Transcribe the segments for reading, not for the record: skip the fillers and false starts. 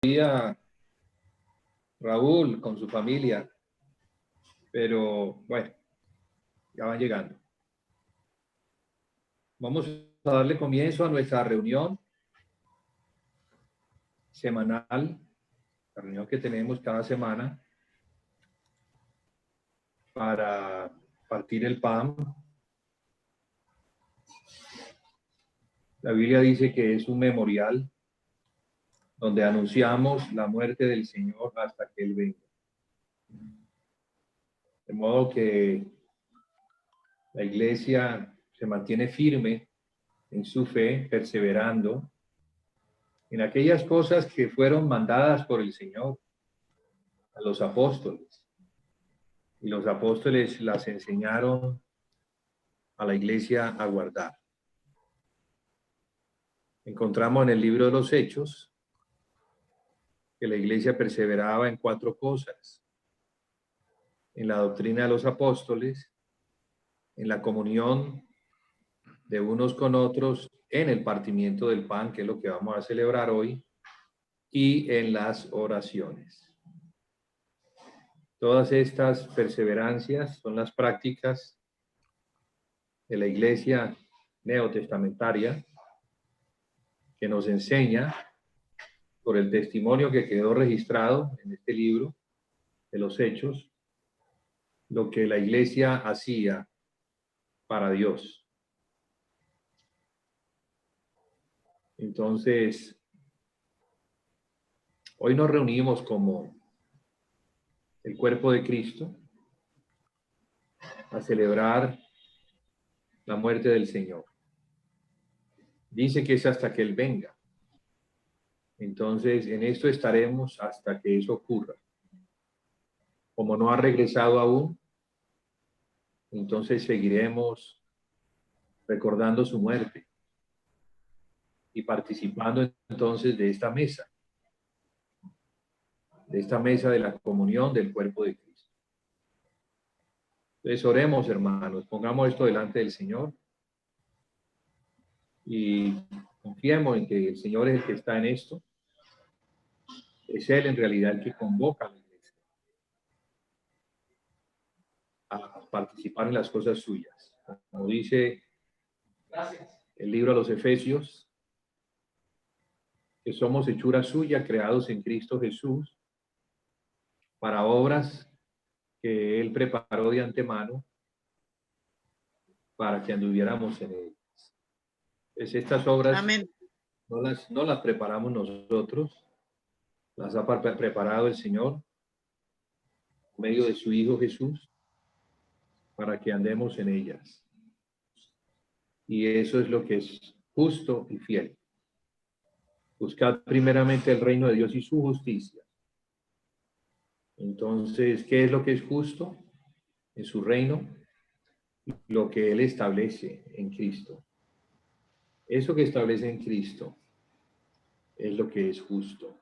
día, Raúl, con su familia, pero bueno, ya van llegando. Vamos a darle comienzo a nuestra reunión semanal, la reunión que tenemos cada semana para partir el pan. La Biblia dice que es un memorial donde anunciamos la muerte del Señor hasta que Él venga. De modo que la iglesia se mantiene firme en su fe, perseverando en aquellas cosas que fueron mandadas por el Señor a los apóstoles. Y los apóstoles las enseñaron a la iglesia a guardar. Encontramos en el libro de los Hechos que la iglesia perseveraba en 4 cosas: en la doctrina de los apóstoles, en la comunión de unos con otros, en el partimiento del pan, que es lo que vamos a celebrar hoy, y en las oraciones. Todas estas perseverancias son las prácticas de la iglesia neotestamentaria, que nos enseña, por el testimonio que quedó registrado en este libro de los Hechos, lo que la iglesia hacía para Dios. Entonces, hoy nos reunimos como el cuerpo de Cristo a celebrar la muerte del Señor. Dice que es hasta que Él venga. Entonces, en esto estaremos hasta que eso ocurra. Como no ha regresado aún, entonces seguiremos recordando su muerte y participando entonces de esta mesa de la comunión del cuerpo de Cristo. Entonces oremos, hermanos, pongamos esto delante del Señor y confiemos en que el Señor es el que está en esto. Es Él en realidad el que convoca a la iglesia a participar en las cosas suyas. Como dice el libro a los Efesios, que somos hechura suya, creados en Cristo Jesús, para obras que Él preparó de antemano para que anduviéramos en ellas. Pues estas obras Amén. no las preparamos nosotros, las ha preparado el Señor por medio de su Hijo Jesús para que andemos en ellas. Y eso es lo que es justo y fiel. Buscad primeramente el reino de Dios y su justicia. Entonces, ¿qué es lo que es justo en su reino? Lo que Él establece en Cristo. Eso que establece en Cristo es lo que es justo.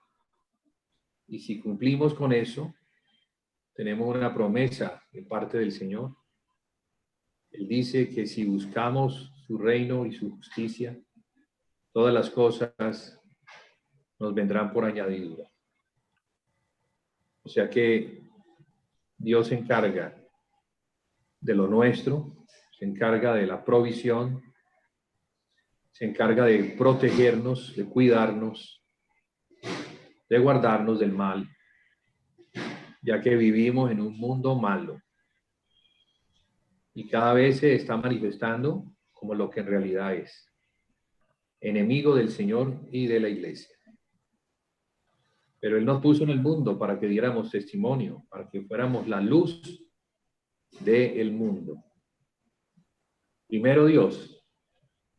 Y si cumplimos con eso, tenemos una promesa de parte del Señor. Él dice que si buscamos su reino y su justicia, todas las cosas nos vendrán por añadidura. O sea que Dios se encarga de lo nuestro, se encarga de la provisión, se encarga de protegernos, de cuidarnos, de guardarnos del mal, ya que vivimos en un mundo malo y cada vez se está manifestando como lo que en realidad es: enemigo del Señor y de la iglesia. Pero Él nos puso en el mundo para que diéramos testimonio, para que fuéramos la luz del mundo. Primero Dios,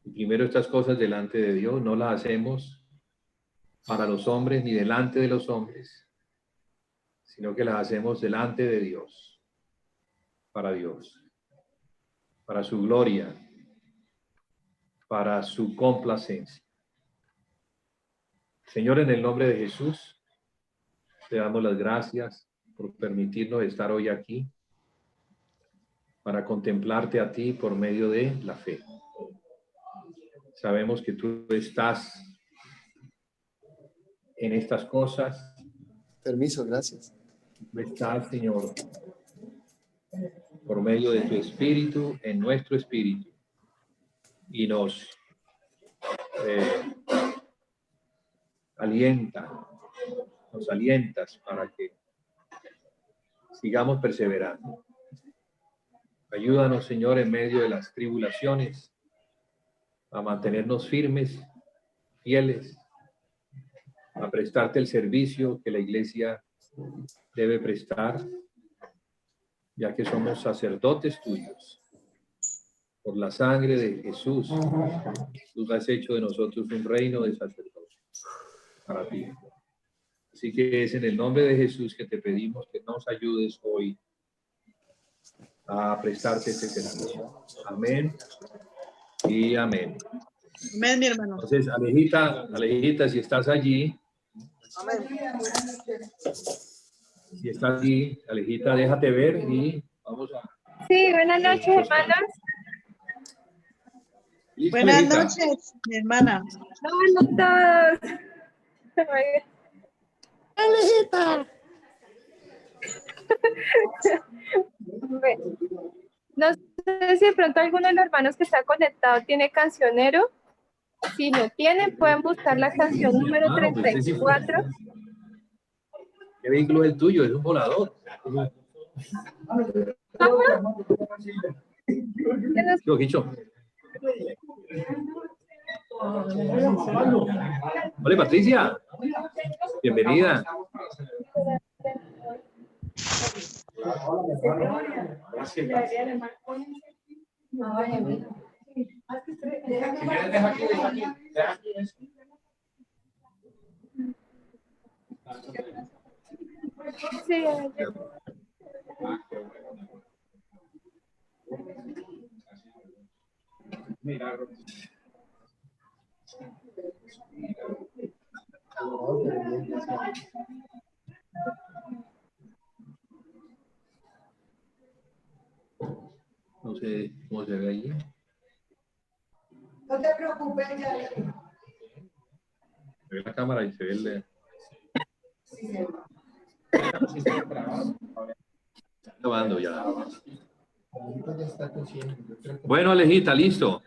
y primero estas cosas delante de Dios, no las hacemos para los hombres ni delante de los hombres, sino que las hacemos delante de Dios, para Dios, para su gloria, para su complacencia. Señor, en el nombre de Jesús, te damos las gracias por permitirnos estar hoy aquí para contemplarte a ti por medio de la fe. Sabemos que tú estás en estas cosas. Permiso, gracias. Estás, Señor, por medio de tu Espíritu, en nuestro espíritu, y nos alientas para que sigamos perseverando. Ayúdanos, Señor, en medio de las tribulaciones, a mantenernos firmes, fieles, a prestarte el servicio que la iglesia debe prestar, ya que somos sacerdotes tuyos. Por la sangre de Jesús, tú has hecho de nosotros un reino de sacerdotes para ti. Así que es en el nombre de Jesús que te pedimos que nos ayudes hoy a prestarte este servicio. Amén y amén. Amén, mi hermano. Entonces, Alejita, si estás allí, si estás allí, Alejita, déjate ver y vamos a... Sí, buenas noches, hermanos. ¿Listo, Buenas Alejita? noches, mi hermana. Hola a todos. Alejita. Bueno, no sé si de pronto alguno de los hermanos que está conectado tiene cancionero. Si no tienen, pueden buscar la canción número 34. ¿Qué vehículo es el tuyo? Es un volador. Yo, Quicho. Hola, Patricia. Bienvenida. Sí, No sé cómo se ve ahí. No te preocupes, ya. Se ve la cámara y se ve el... Está grabando ya. Bueno, Alejita, listo.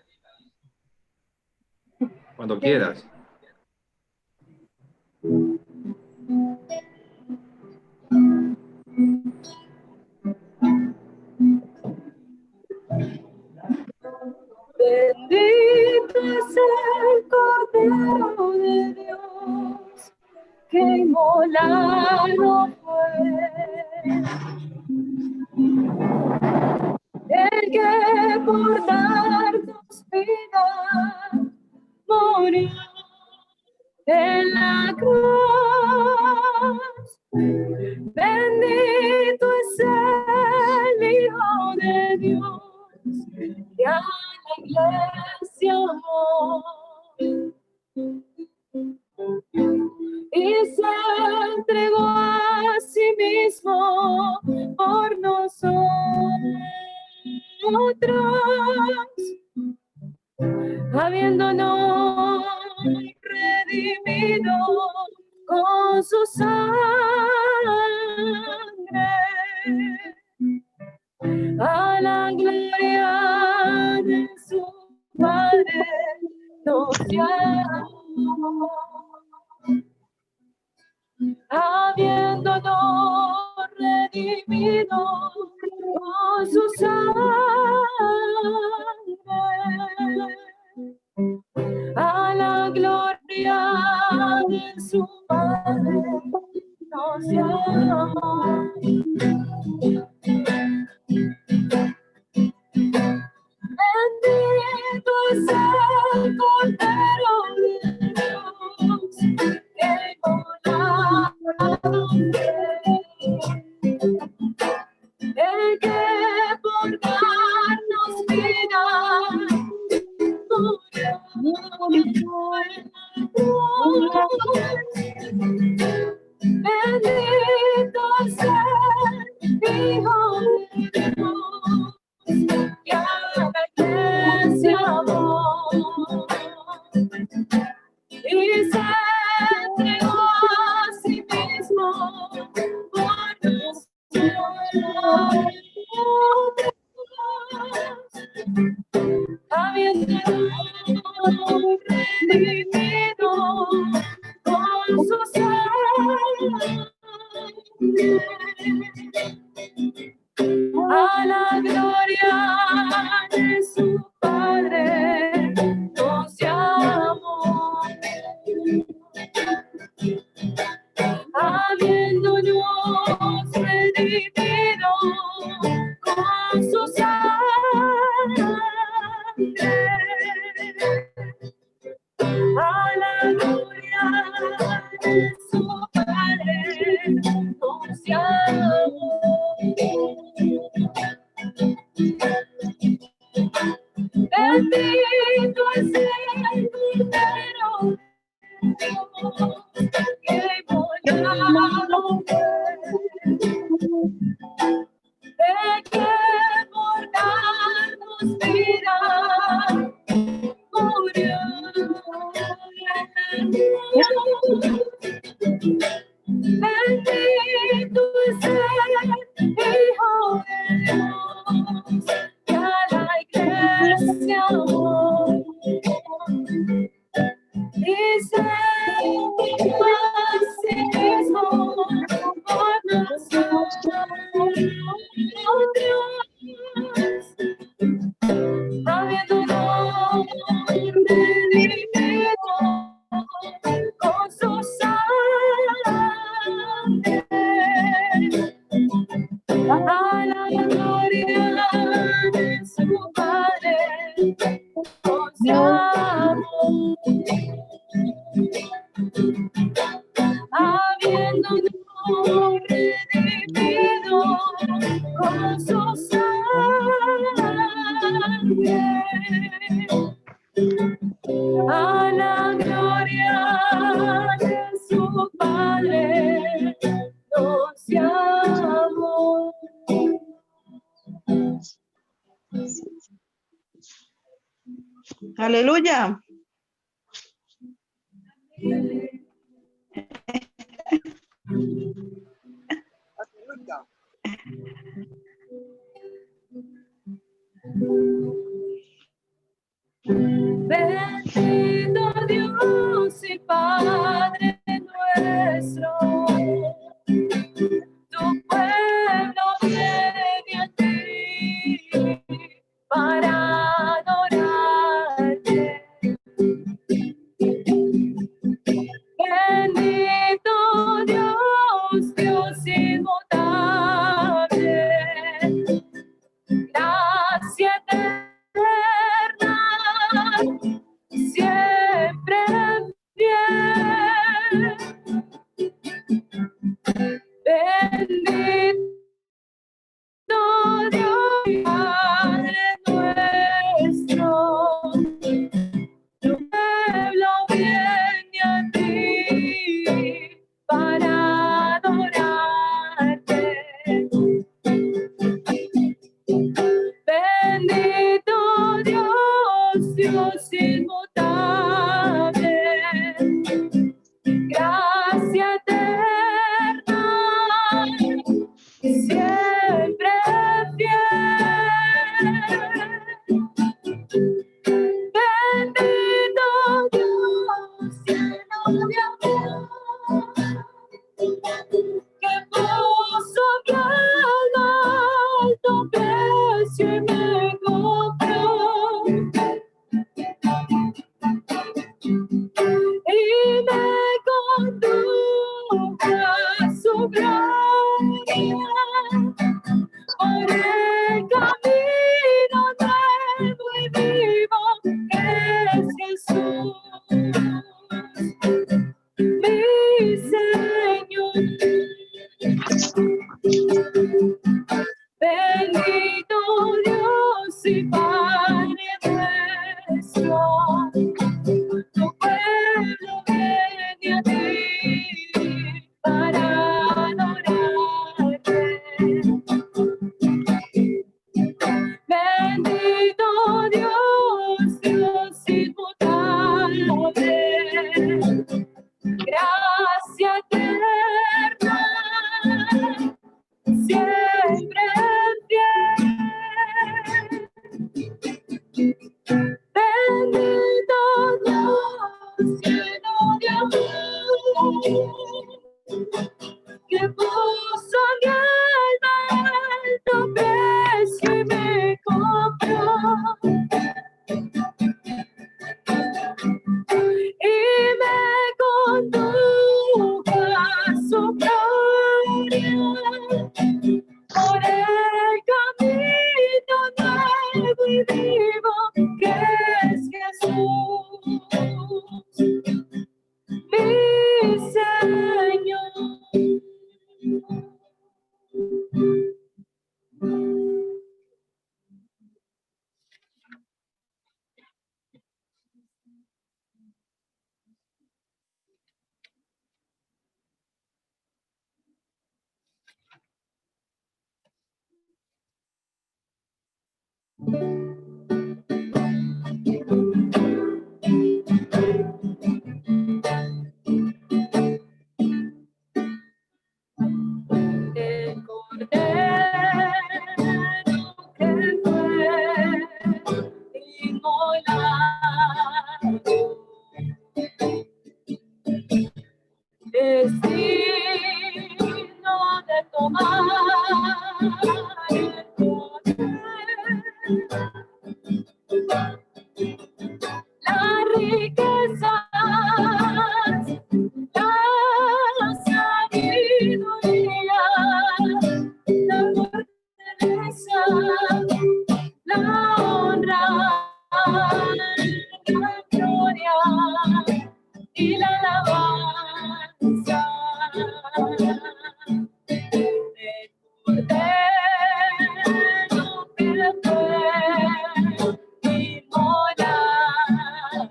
Cuando quieras. bendito es el Cordero de Dios que inmolado fue, el que por darnos vida murió en la cruz. Bendito es el Hijo de Dios que a la iglesia amó y se entregó a sí mismo por nosotros, habiéndonos redimido con su sangre, a la gloria de su Padre nos llamó, habiéndonos redimido con su sangre, a la gloria de su Padre nos llamó. Bendito es el Cordero de Dios que inmolado fue, el que por darnos vida murió en la cruz. Bendito es el A la gloria de su Padre nos llamó, habiéndonos redimido con su sangre. A la gloria de su Padre nos llamó. Bendito es el Cordero que inmolado de que por darnos vida murió. Bendito es el Hijo de Dios que a la iglesia amó y se dio a sí mismo por nosotros, habiéndonos redimido con su sangre. A la gloria de su Padre nos llamó, habiéndonos redimido con su sangre. A la gloria de su Padre nos llamó. Aleluya. Bendito Dios y Padre nuestro, tu pueblo viene a ti para adorarte. Bendito Dios, Dios inmutable, gracia eterna, siempre fiel. Bendito Dios y Padre nuestro, tu pueblo viene a ti para adorarte. Bendito Dios, Dios inmutable, gracia eterna, siempre fiel. Bendito Dios, lleno de amor, que puso mi alma alto precio y me compró, y me condujo a su gloria por el camino nuevo y vivo que es Jesús, mi Señor. Bendito Dios y Padre nuestro, tu pueblo viene a ti para adorarte. Bendito Dios, Dios inmutable, gracia eterna, que puso mi alma alto precio y me compró. Y me condujo a su gloria por el camino nuevo y vivo que es Jesús, mi Señor. El Cordero que fue inmolado es digno de tomar el poder, las riquezas, la sabiduría, la fortaleza, la honra, la gloria y la alabanza. El Cordero que fue inmolado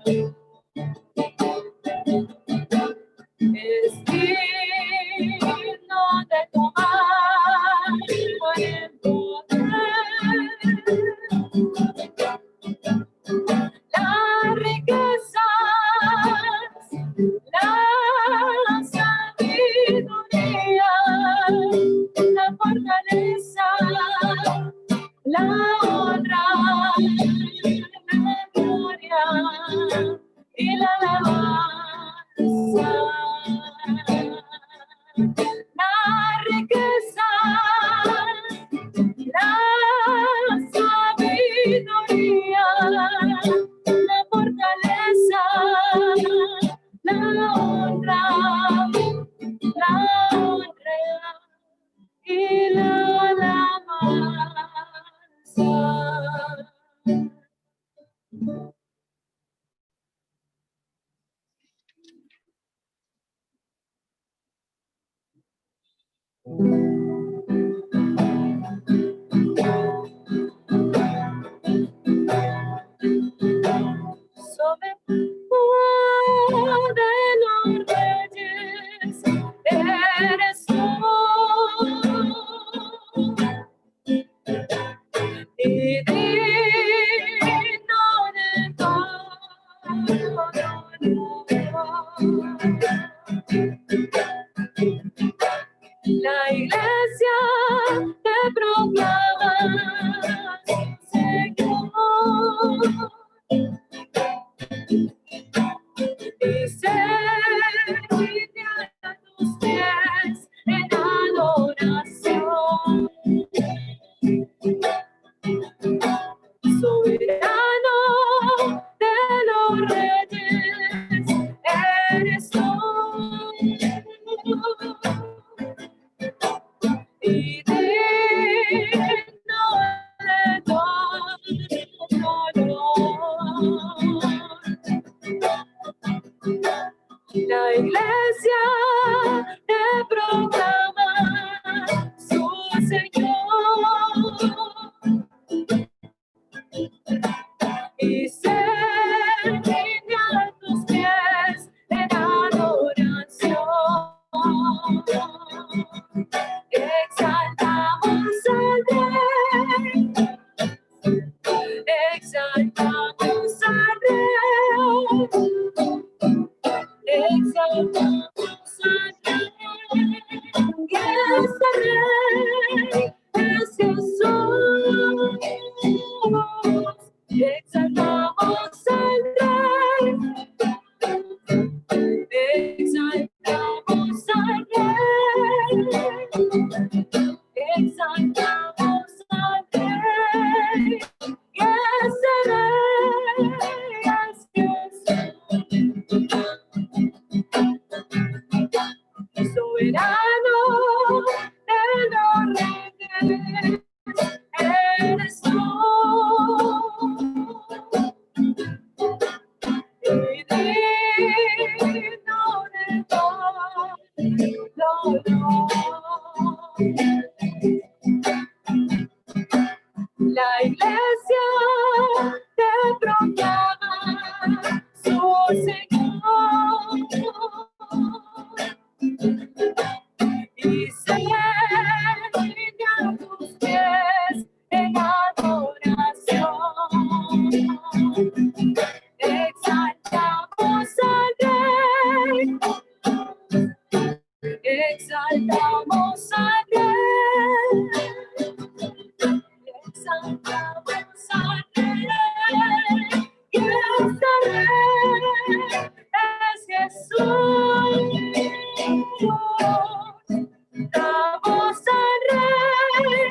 es digno de tomar por el poder, las riquezas, la sabiduría, la fortaleza, la honra, la gloria y la alabanza. La riqueza, la sabiduría, la fortaleza, la honra y la alabanza. Sobre de los reyes eres tú, y digno de todo honor. La iglesia te proclama, Señor, y se rinde a tus pies en adoración. Soberano de los reyes eres tú, y digno de todo honor. La iglesia te proclama su Señor, y se rinde a tus pies en adoración. Exaltamos al Rey, exaltamos al Rey, exaltamos al Rey, y ese Rey es Jesús. Exaltamos al Rey, exaltamos al Rey, La iglesia te proclama su Señor y se rinde a tus pies en adoración. Exaltamos al Rey, exaltamos al Rey, exaltamos al Rey, y este Rey es Jesús. Exaltamos al Rey,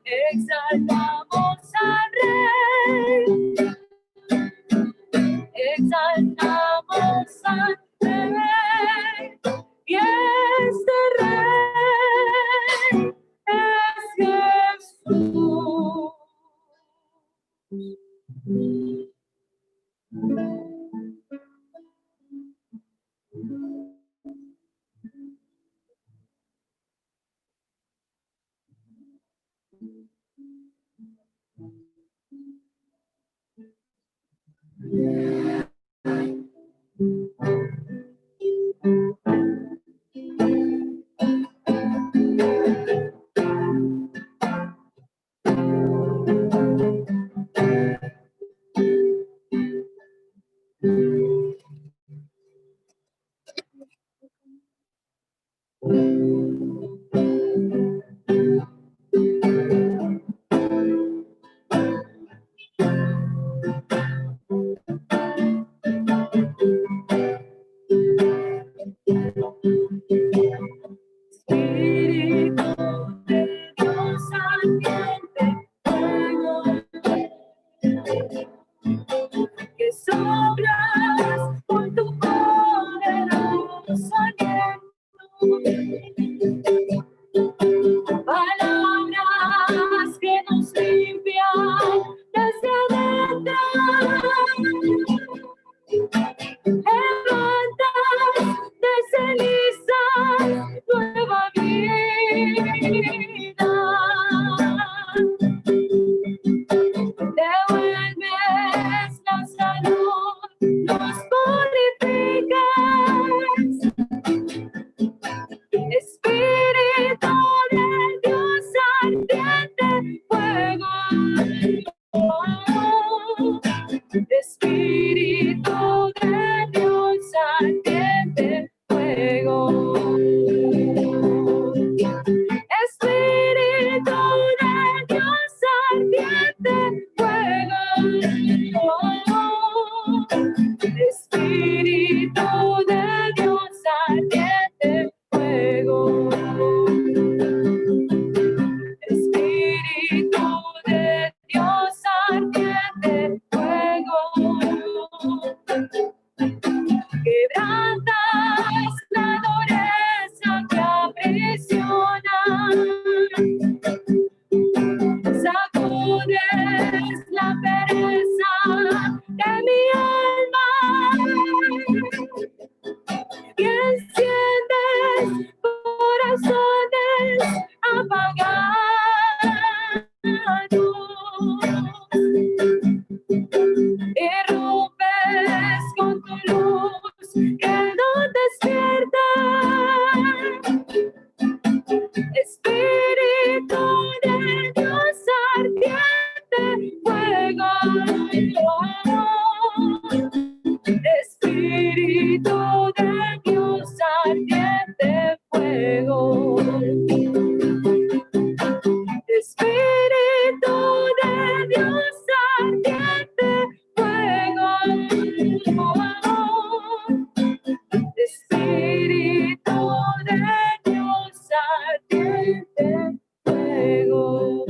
exaltamos al Rey, exaltamos al Rey, y este Rey es Jesús. Espíritu de Dios ardiente, fuego, que sobras por tu poderoso aliento. Palabras que nos limpian desde adentro. Levantas de cenizas nueva vida. Devuelves la salud, nos purificas. Espíritu de Dios ardiente, fuego. Espíritu de Dios ardiente, fuego. Espíritu de Dios ardiente, fuego. Espíritu de Dios ardiente, fuego. Espíritu de Dios ardiente, fuego. Quebrantas la dureza que aprisiona. Sacudes la pereza de mi alma y enciendes corazones apagados. Irrumpes con tu luz que nos despierta. Espíritu de Dios ardiente, fuego. Espíritu de Dios ardiente, fuego. Espíritu de Dios ardiente, fuego. Espíritu de Dios ardiente, fuego.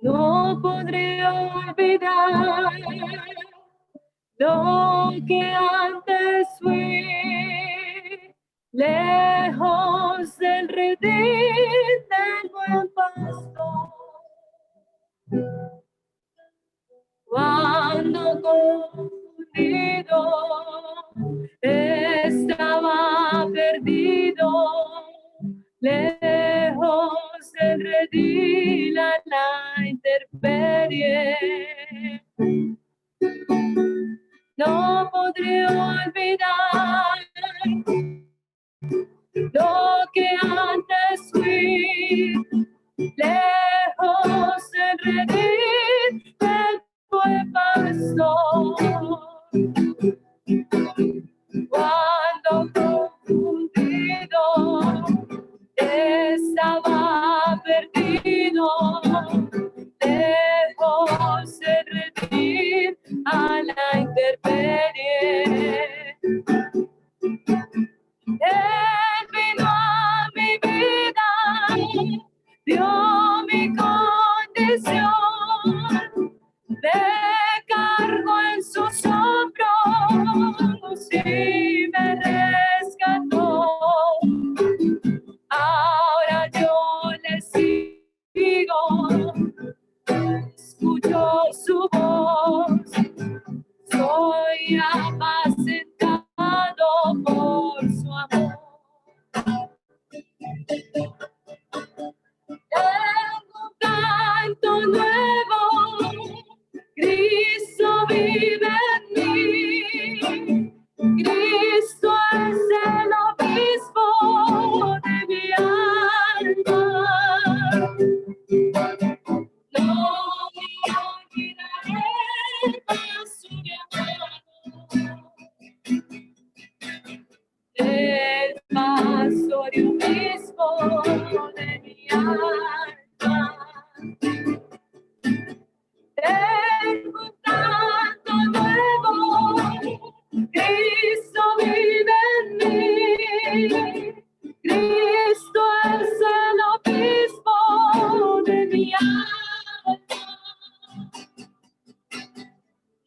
No podré olvidar lo que antes fui, lejos del redil del buen pastor. Cuando confundido estaba perdido, lejos del redil a la intemperie. No podré olvidar lo que antes fui, lejos del redil del buen pastor. Cuando confundido estaba perdido, lejos del redil a la intemperie. Él vino a mi vida, dio mi condición, me cargó en sus hombros y me rescató. Ahora yo le sigo, escucho su voz, soy apacentado por su amor. Tengo un canto nuevo, Cristo vive en mí. Cristo es el obispo de mi alma. No me olvidaré más su llamado. El pastor y obispo de mi alma. Tengo un canto nuevo, Cristo vive en mí. Cristo es el obispo de mi alma.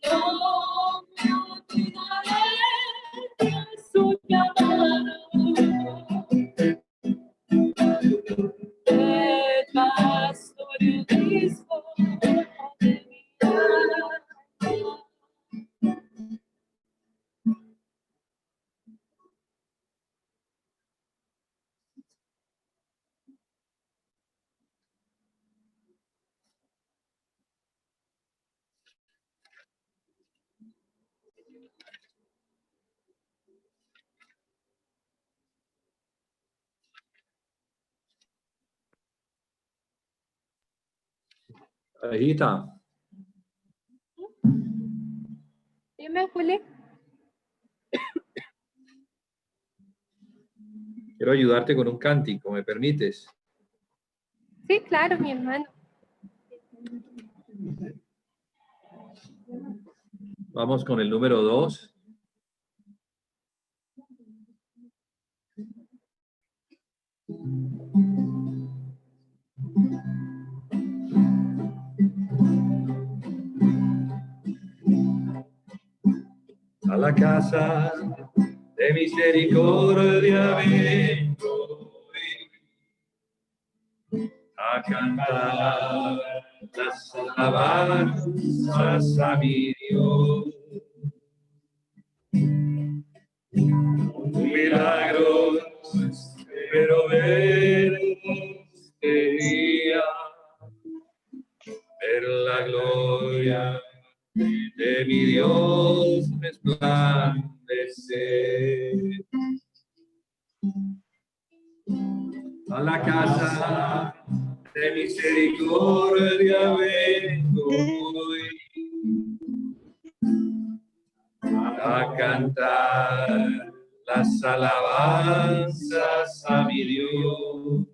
No me olvidaré de su llamado. El pastor y obispo de mi alma. Hijita, Dime, Juli. quiero ayudarte con un cántico, ¿me permites? Sí, claro, mi hermano. Vamos con el número 2. A la casa de misericordia vengo a cantar las alabanzas a mi Dios. Un milagro espero ver este día, ver la gloria de mi Dios resplandecer. A la casa de misericordia vengo hoy a cantar las alabanzas a mi Dios.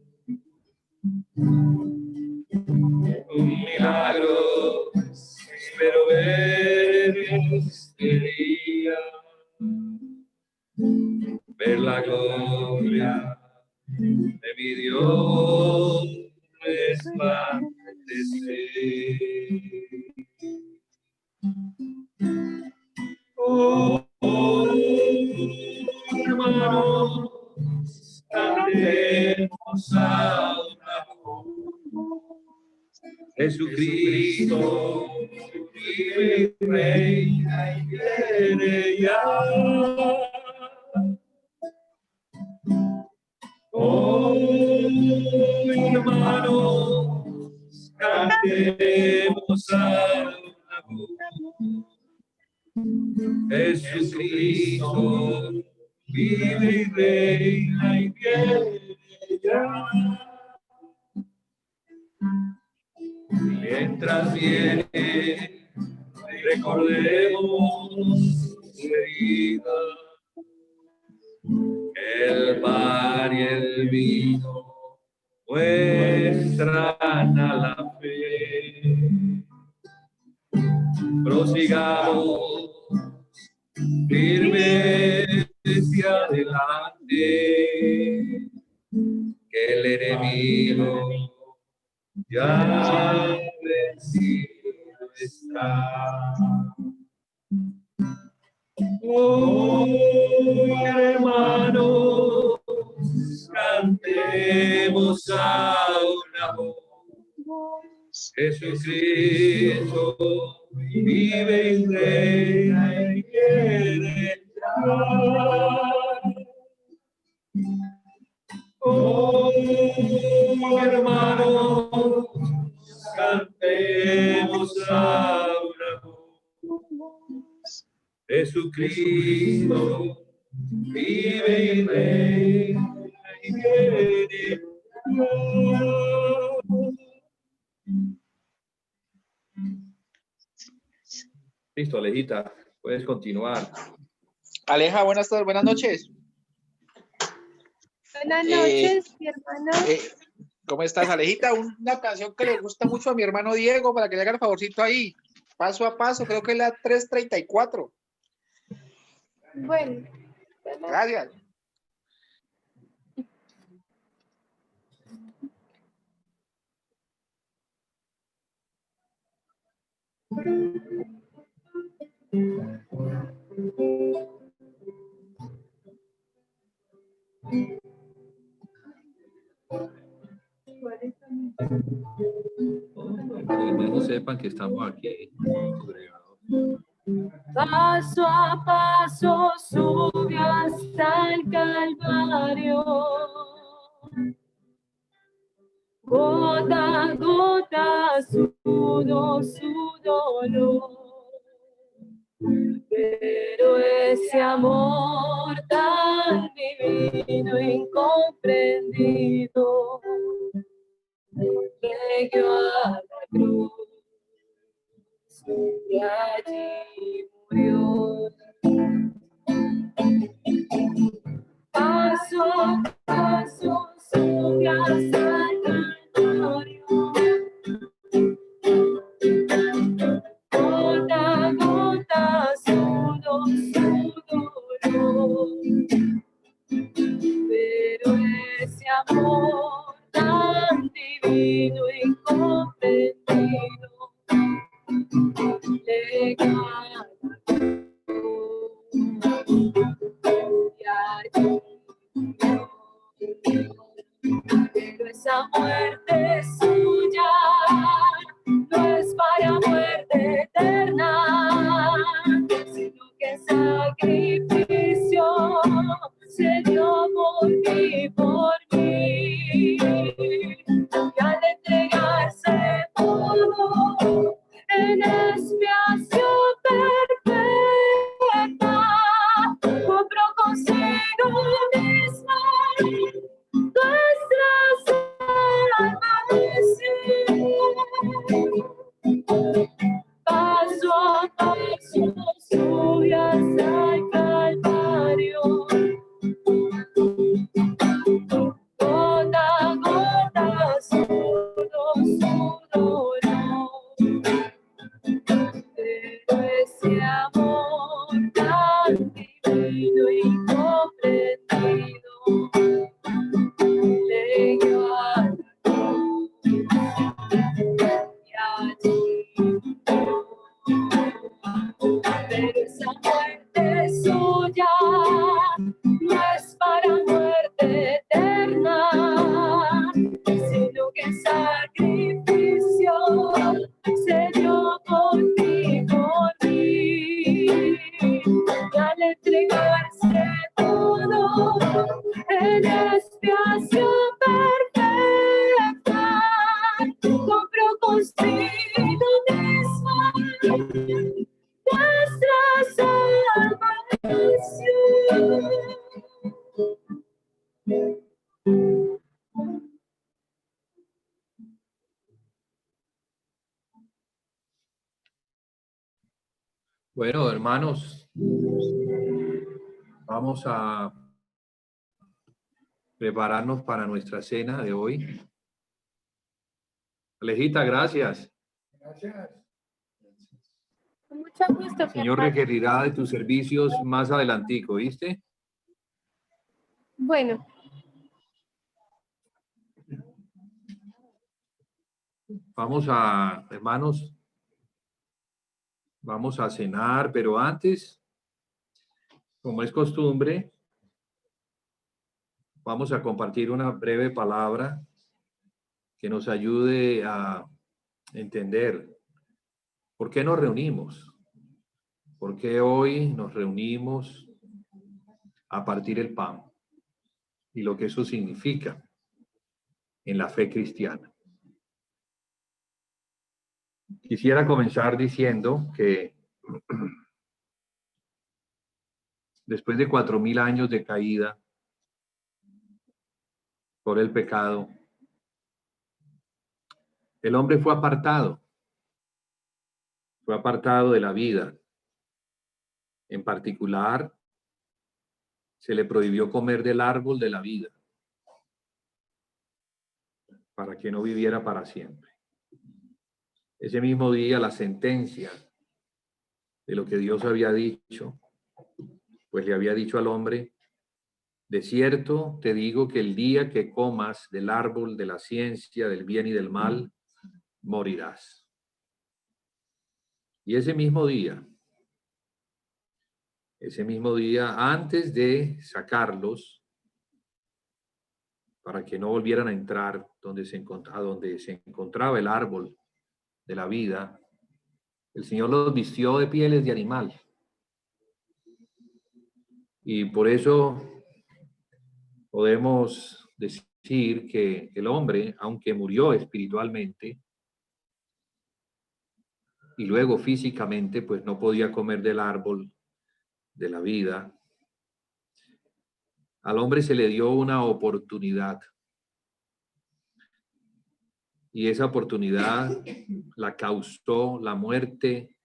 Un milagro espero ver este día, ver la gloria de mi Dios resplandecer. Oh, hermanos, cantemos a una voz. Jesucristo vive y reina y viene ya. Oh, hermanos, cantemos a una voz. Jesucristo vive y reina y viene ya. Mientras viene, recordemos su herida, el pan y el vino muestran a la fe. Prosigamos firmes hacia adelante, que el enemigo ya vencido está. Oh, hermanos, cantemos a una voz. Jesucristo vive y reina y quiere entrar. Oh, hermanos, cantemos a una voz. Jesucristo vive y reina y viene. Listo, Alejita, puedes continuar. Aleja, buenas tardes, buenas noches. Buenas noches, mi hermano. ¿Cómo estás, Alejita? Una canción que le gusta mucho a mi hermano Diego, para que le haga el favorcito ahí. Paso a paso, creo que es la 334. Bueno. Gracias. Al menos sepan que estamos aquí. Paso a paso sube hasta el Calvario. Gota a gota sudo su dolor. Pero ese amor tan divino, incomprendido, llegó a la cruz y allí murió. Paso a paso sube hasta el Calvario. Gota a gota sudo su dolor. Pero ese amor tan divino, incomprendido, llegó a la cruz y allí murió. Pero esa muerte suya no es para muerte eterna, sino que sacrificio se dio por ti, por mí. Y al entregarse todo en expiación perfecta, compró consigo mismo nuestra salvación. Paso a paso sube hasta el Calvario. Gota a gota sudo su dolor. Pero ese amor tan divino y comprendido suya, no es para muerte eterna, sino que sacrificio se dio por ti, por mí. Y al entregarse todo en expiación perfecta, compró consigo mismo nuestra salvación. Bueno, hermanos, vamos a prepararnos para nuestra cena de hoy. Alejita, gracias. Con mucho gusto. El Señor requerirá de tus servicios más adelantico, ¿viste? Bueno. Vamos a, hermanos, vamos a cenar, pero antes, como es costumbre, vamos a compartir una breve palabra que nos ayude a entender por qué nos reunimos, por qué hoy nos reunimos a partir el pan y lo que eso significa en la fe cristiana. Quisiera comenzar diciendo que después de 4000 años de caída por el pecado, el hombre fue apartado de la vida. En particular, se le prohibió comer del árbol de la vida para que no viviera para siempre. Ese mismo día, la sentencia de lo que Dios había dicho, pues le había dicho al hombre: de cierto te digo que el día que comas del árbol de la ciencia del bien y del mal, morirás. Y ese mismo día, antes de sacarlos, para que no volvieran a entrar donde se encontraba el árbol de la vida, el Señor los vistió de pieles de animal. Y por eso podemos decir que el hombre, aunque murió espiritualmente y luego físicamente, pues no podía comer del árbol de la vida, al hombre se le dio una oportunidad. Y esa oportunidad la causó la muerte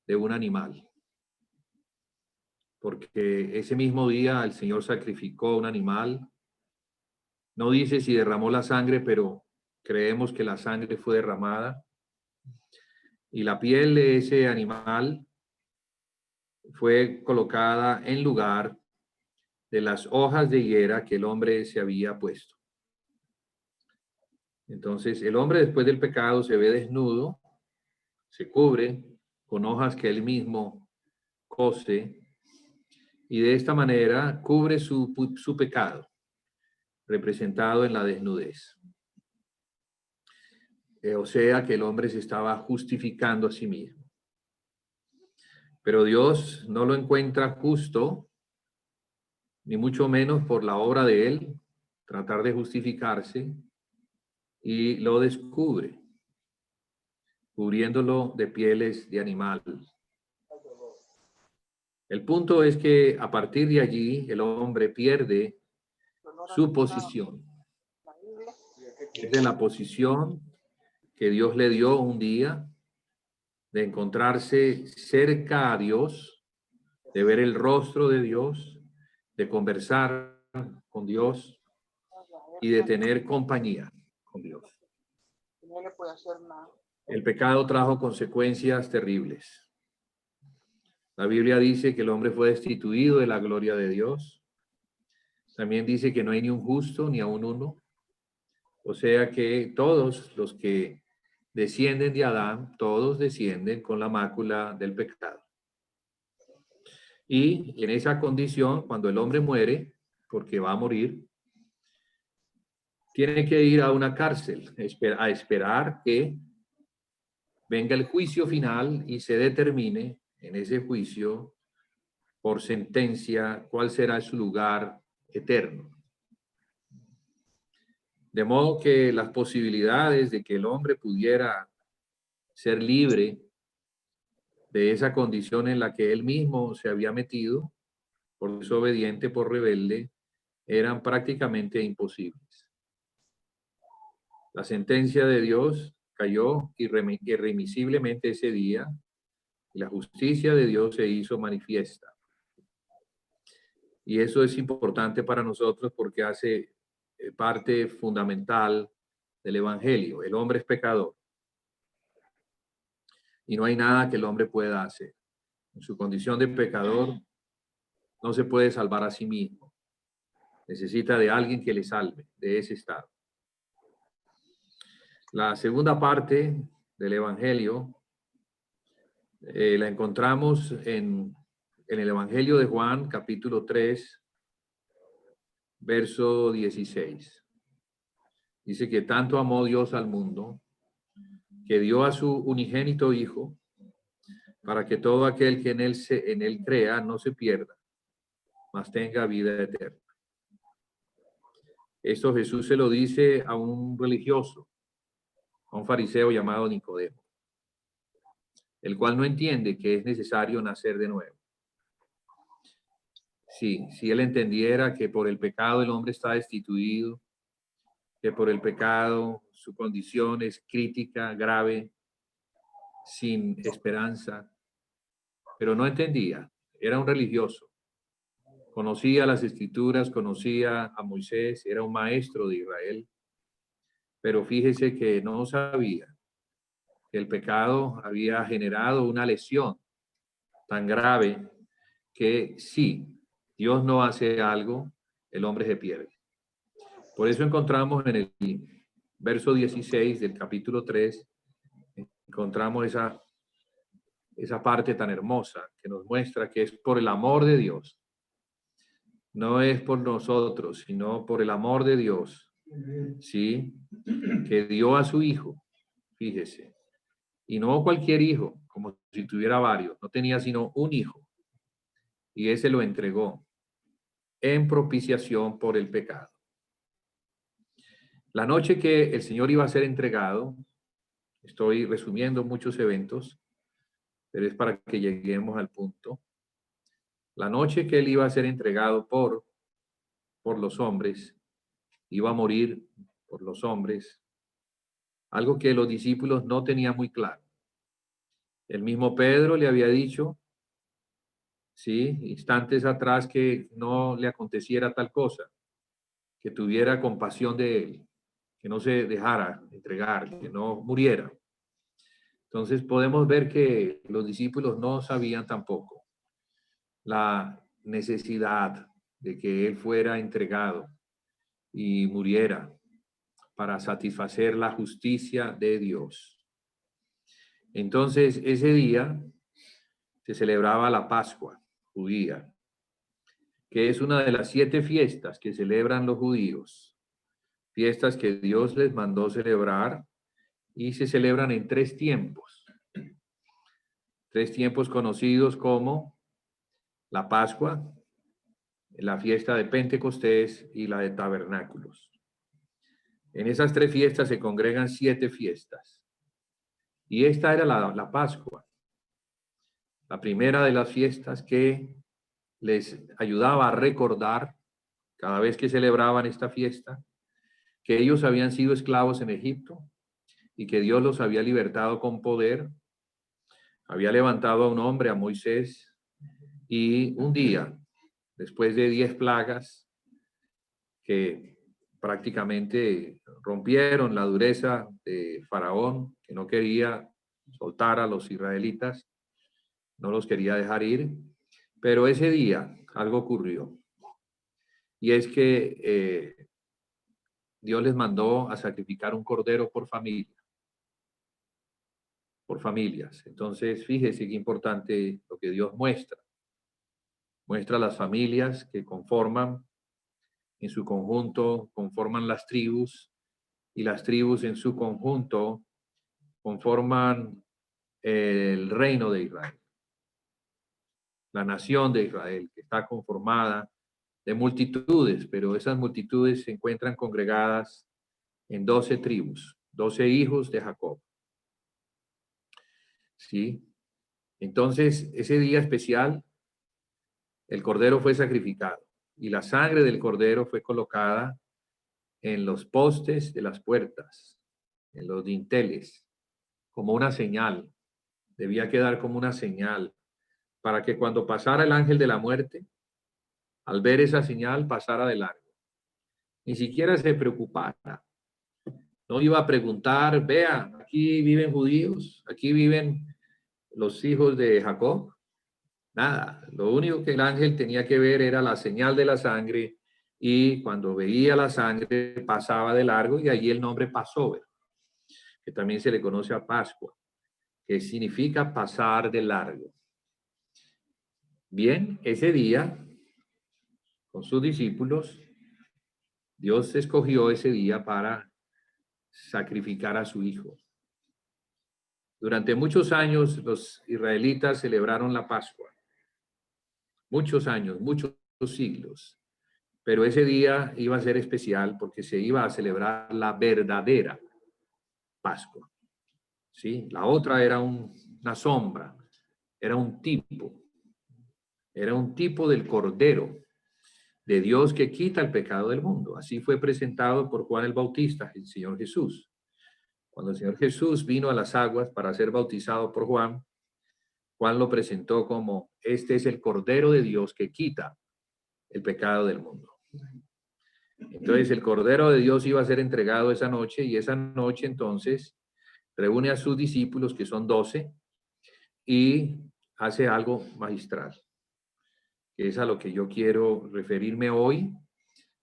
de un animal. Porque ese mismo día el Señor sacrificó un animal. No dice si derramó la sangre, pero creemos que la sangre fue derramada. Y la piel de ese animal fue colocada en lugar de las hojas de higuera que el hombre se había puesto. Entonces, el hombre después del pecado se ve desnudo, se cubre con hojas que él mismo cose, y de esta manera cubre su pecado, representado en la desnudez. O sea que el hombre se estaba justificando a sí mismo. Pero Dios no lo encuentra justo, ni mucho menos por la obra de él, tratar de justificarse, y lo descubre, cubriéndolo de pieles de animal. El punto es que a partir de allí el hombre pierde su posición. Pierde la posición que Dios le dio un día de encontrarse cerca a Dios, de ver el rostro de Dios, de conversar con Dios y de tener compañía con Dios. El pecado trajo consecuencias terribles. La Biblia dice que el hombre fue destituido de la gloria de Dios. También dice que no hay ni un justo ni aun uno. O sea que todos los que descienden de Adán, todos descienden con la mácula del pecado. Y en esa condición, cuando el hombre muere, porque va a morir, tiene que ir a una cárcel a esperar que venga el juicio final y se determine en ese juicio por sentencia cuál será su lugar eterno. De modo que las posibilidades de que el hombre pudiera ser libre de esa condición en la que él mismo se había metido, por desobediente, por rebelde, eran prácticamente imposibles. La sentencia de Dios cayó irremisiblemente ese día y la justicia de Dios se hizo manifiesta. Y eso es importante para nosotros porque hace parte fundamental del Evangelio. El hombre es pecador y no hay nada que el hombre pueda hacer. En su condición de pecador no se puede salvar a sí mismo. Necesita de alguien que le salve de ese estado. La segunda parte del Evangelio la encontramos en el Evangelio de Juan, capítulo 3, verso 16. Dice que tanto amó Dios al mundo, que dio a su unigénito Hijo, para que todo aquel que en él crea no se pierda, mas tenga vida eterna. Esto Jesús se lo dice a un religioso, a un fariseo llamado Nicodemo, el cual no entiende que es necesario nacer de nuevo. Sí, si él entendiera que por el pecado el hombre está destituido, que por el pecado su condición es crítica, grave, sin esperanza, pero no entendía, era un religioso, conocía las escrituras, conocía a Moisés, era un maestro de Israel, pero fíjese que no sabía que el pecado había generado una lesión tan grave que si Dios no hace algo, el hombre se pierde. Por eso encontramos en el verso 16 del capítulo 3, encontramos esa parte tan hermosa que nos muestra que es por el amor de Dios. No es por nosotros, sino por el amor de Dios, ¿sí? Que dio a su Hijo, fíjese. Y no cualquier hijo, como si tuviera varios. No tenía sino un hijo. Y ese lo entregó en propiciación por el pecado. La noche que el Señor iba a ser entregado, estoy resumiendo muchos eventos, pero es para que lleguemos al punto. La noche que él iba a ser entregado por los hombres, iba a morir por los hombres, algo que los discípulos no tenían muy claro. El mismo Pedro le había dicho, sí, instantes atrás, que no le aconteciera tal cosa, que tuviera compasión de él, que no se dejara entregar, que no muriera. Entonces podemos ver que los discípulos no sabían tampoco la necesidad de que él fuera entregado y muriera para satisfacer la justicia de Dios. Entonces ese día se celebraba la Pascua judía, que es una de las 7 fiestas que celebran los judíos, fiestas que Dios les mandó celebrar y se celebran en 3 tiempos. 3 tiempos conocidos como la Pascua, la fiesta de Pentecostés y la de Tabernáculos. En esas 3 fiestas se congregan 7 fiestas. Y esta era la Pascua, la primera de las fiestas que les ayudaba a recordar, cada vez que celebraban esta fiesta, que ellos habían sido esclavos en Egipto y que Dios los había libertado con poder. Había levantado a un hombre, a Moisés, y un día, después de 10 plagas que prácticamente rompieron la dureza de Faraón, que no quería soltar a los israelitas, no los quería dejar ir, pero ese día algo ocurrió. Y es que Dios les mandó a sacrificar un cordero por familia, por familias. Entonces, fíjese qué importante lo que Dios muestra. Muestra las familias que conforman, en su conjunto, conforman las tribus, y las tribus en su conjunto conforman el reino de Israel. La nación de Israel, que está conformada de multitudes, pero esas multitudes se encuentran congregadas en 12 tribus, 12 hijos de Jacob. ¿Sí? Entonces, ese día especial, el cordero fue sacrificado y la sangre del cordero fue colocada en los postes de las puertas, en los dinteles, como una señal. Debía quedar como una señal para que cuando pasara el ángel de la muerte, al ver esa señal, pasara de largo. Ni siquiera se preocupara. No iba a preguntar, vea, aquí viven judíos, aquí viven los hijos de Jacob. Nada, lo único que el ángel tenía que ver era la señal de la sangre, y cuando veía la sangre pasaba de largo, y allí el nombre Passover, que también se le conoce a Pascua, que significa pasar de largo. Bien, ese día, con sus discípulos, Dios escogió ese día para sacrificar a su hijo. Durante muchos años los israelitas celebraron la Pascua. Muchos años, muchos siglos. Pero ese día iba a ser especial porque se iba a celebrar la verdadera Pascua. ¿Sí? La otra era una sombra, era un tipo del Cordero de Dios que quita el pecado del mundo. Así fue presentado por Juan el Bautista, el Señor Jesús. Cuando el Señor Jesús vino a las aguas para ser bautizado por Juan, Juan lo presentó como: este es el Cordero de Dios que quita el pecado del mundo. Entonces el Cordero de Dios iba a ser entregado esa noche, y esa noche entonces reúne a sus discípulos, que son 12, y hace algo magistral, que es a lo que yo quiero referirme hoy,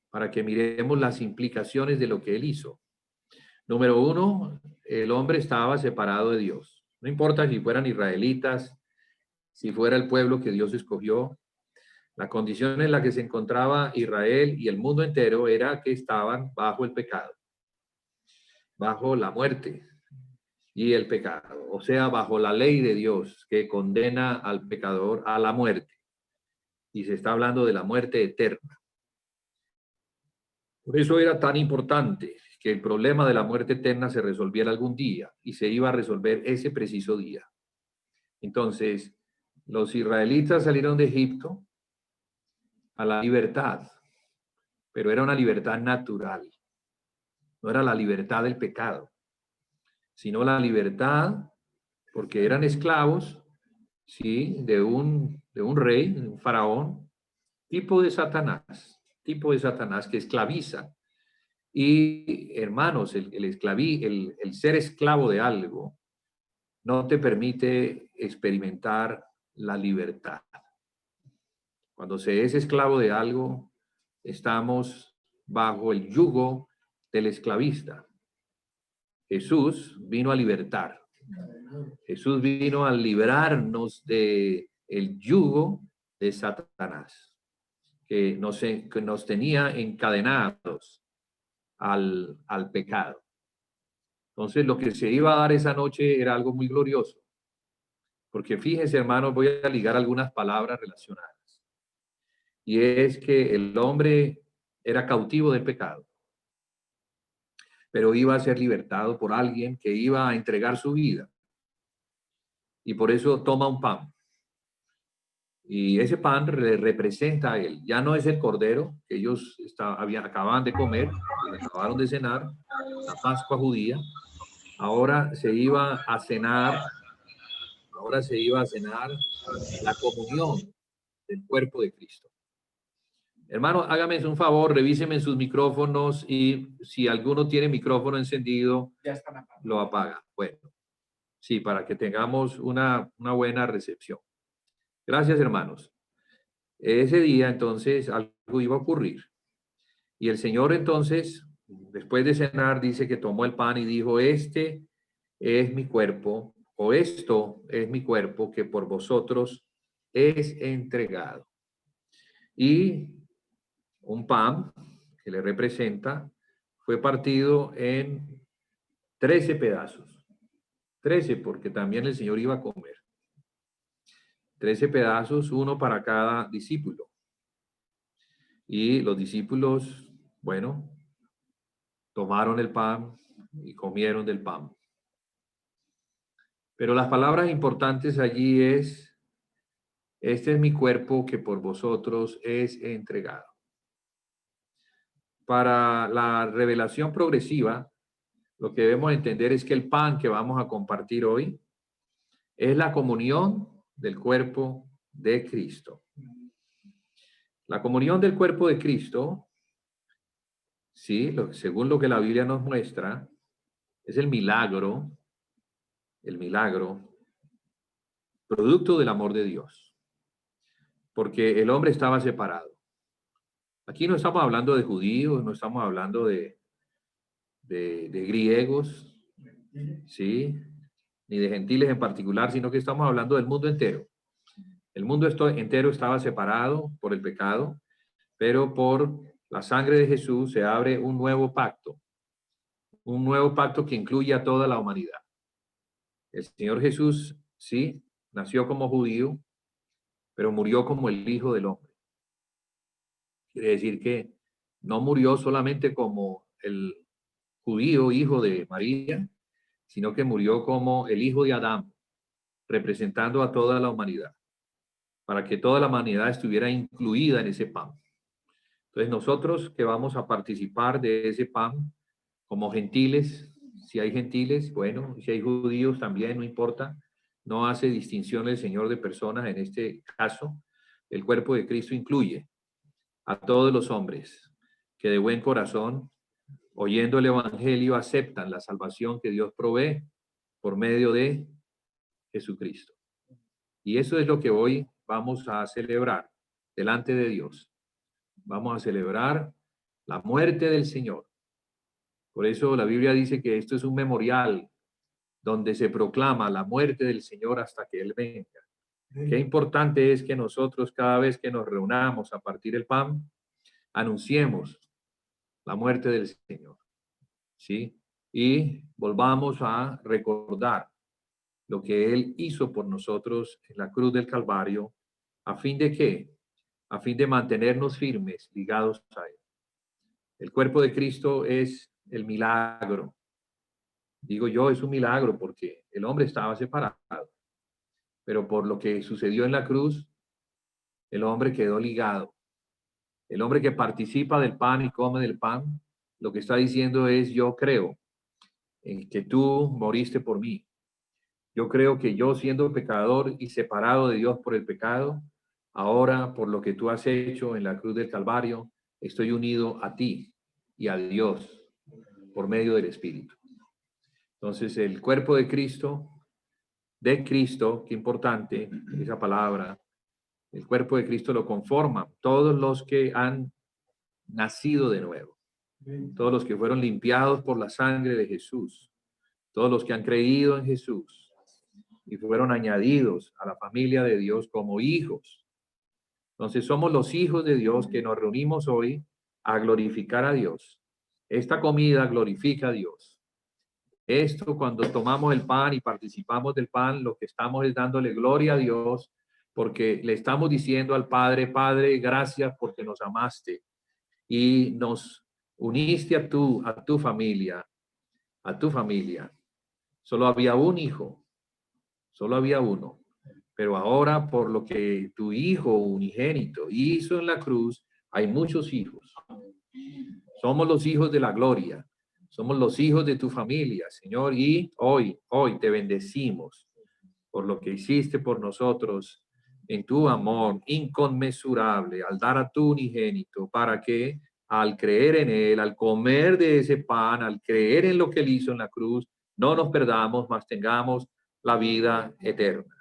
para que miremos las implicaciones de lo que él hizo. Número 1, el hombre estaba separado de Dios. No importa si fueran israelitas, si fuera el pueblo que Dios escogió, la condición en la que se encontraba Israel y el mundo entero era que estaban bajo el pecado, bajo la muerte y el pecado, o sea, bajo la ley de Dios que condena al pecador a la muerte. Y se está hablando de la muerte eterna. Por eso era tan importante que el problema de la muerte eterna se resolviera algún día, y se iba a resolver ese preciso día. Entonces, los israelitas salieron de Egipto a la libertad, pero era una libertad natural. No era la libertad del pecado, sino la libertad porque eran esclavos, ¿sí?, de un rey, de un faraón, tipo de Satanás que esclaviza. Y hermanos, el ser esclavo de algo no te permite experimentar la libertad. Cuando se es esclavo de algo, estamos bajo el yugo del esclavista. Jesús vino a libertar. Jesús vino a librarnos de el yugo de Satanás, que nos tenía encadenados al pecado. Entonces, lo que se iba a dar esa noche era algo muy glorioso. Porque fíjense, hermanos, voy a ligar algunas palabras relacionadas. Y es que el hombre era cautivo del pecado, pero iba a ser libertado por alguien que iba a entregar su vida. Y por eso toma un pan. Y ese pan le representa a él. Ya no es el cordero que ellos acababan de comer, acabaron de cenar, la Pascua judía. Ahora se iba a cenar la comunión del cuerpo de Cristo. Hermano, hágame un favor, revíseme sus micrófonos, y si alguno tiene micrófono encendido, lo apaga. Bueno, sí, para que tengamos una buena recepción. Gracias, hermanos. Ese día, entonces, algo iba a ocurrir. Y el Señor, entonces, después de cenar, dice que tomó el pan y dijo: este es mi cuerpo, o esto es mi cuerpo, que por vosotros es entregado. Y un pan que le representa fue partido en 13 pedazos. 13 porque también el Señor iba a comer. 13 pedazos, uno para cada discípulo. Y los discípulos, bueno, tomaron el pan y comieron del pan. Pero las palabras importantes allí es, este es mi cuerpo que por vosotros es entregado. Para la revelación progresiva, lo que debemos entender es que el pan que vamos a compartir hoy es la comunión del cuerpo de Cristo. La comunión del cuerpo de Cristo, sí, según lo que la Biblia nos muestra, es el milagro, producto del amor de Dios. Porque el hombre estaba separado. Aquí no estamos hablando de judíos, no estamos hablando de griegos, ¿sí? Ni de gentiles en particular, sino que estamos hablando del mundo entero. El mundo entero estaba separado por el pecado, pero por la sangre de Jesús se abre un nuevo pacto que incluye a toda la humanidad. El Señor Jesús, sí, nació como judío, pero murió como el Hijo del Hombre. Quiere decir que no murió solamente como el judío hijo de María, sino que murió como el hijo de Adán, representando a toda la humanidad, para que toda la humanidad estuviera incluida en ese pan. Entonces nosotros que vamos a participar de ese pan como gentiles, si hay gentiles, bueno, si hay judíos también, no importa, no hace distinción el Señor de personas. En este caso, el cuerpo de Cristo incluye a todos los hombres que de buen corazón, oyendo el evangelio, aceptan la salvación que Dios provee por medio de Jesucristo. Y eso es lo que hoy vamos a celebrar delante de Dios. Vamos a celebrar la muerte del Señor. Por eso la Biblia dice que esto es un memorial donde se proclama la muerte del Señor hasta que Él venga. Qué importante es que nosotros, cada vez que nos reunamos a partir el pan, anunciemos la muerte del Señor, ¿sí? Y volvamos a recordar lo que Él hizo por nosotros en la cruz del Calvario, ¿a fin de qué? A fin de mantenernos firmes, ligados a Él. El cuerpo de Cristo es el milagro. Digo yo, es un milagro porque el hombre estaba separado. Pero por lo que sucedió en la cruz, el hombre quedó ligado. El hombre que participa del pan y come del pan, lo que está diciendo es, yo creo en que tú moriste por mí. Yo creo que yo, siendo pecador y separado de Dios por el pecado, ahora por lo que tú has hecho en la cruz del Calvario, estoy unido a ti y a Dios por medio del Espíritu. Entonces, el cuerpo de Cristo, qué importante esa palabra, el cuerpo de Cristo lo conforman todos los que han nacido de nuevo, todos los que fueron limpiados por la sangre de Jesús, todos los que han creído en Jesús y fueron añadidos a la familia de Dios como hijos. Entonces somos los hijos de Dios que nos reunimos hoy a glorificar a Dios. Esta comida glorifica a Dios. Esto, cuando tomamos el pan y participamos del pan, lo que estamos es dándole gloria a Dios, porque le estamos diciendo al Padre, Padre, gracias porque nos amaste y nos uniste a tu familia, Solo había un hijo, solo había uno, pero ahora por lo que tu Hijo unigénito hizo en la cruz, hay muchos hijos. Somos los hijos de la gloria. Somos los hijos de tu familia, Señor, y hoy te bendecimos por lo que hiciste por nosotros en tu amor inconmensurable al dar a tu unigénito, para que al creer en Él, al comer de ese pan, al creer en lo que Él hizo en la cruz, no nos perdamos, mas tengamos la vida eterna.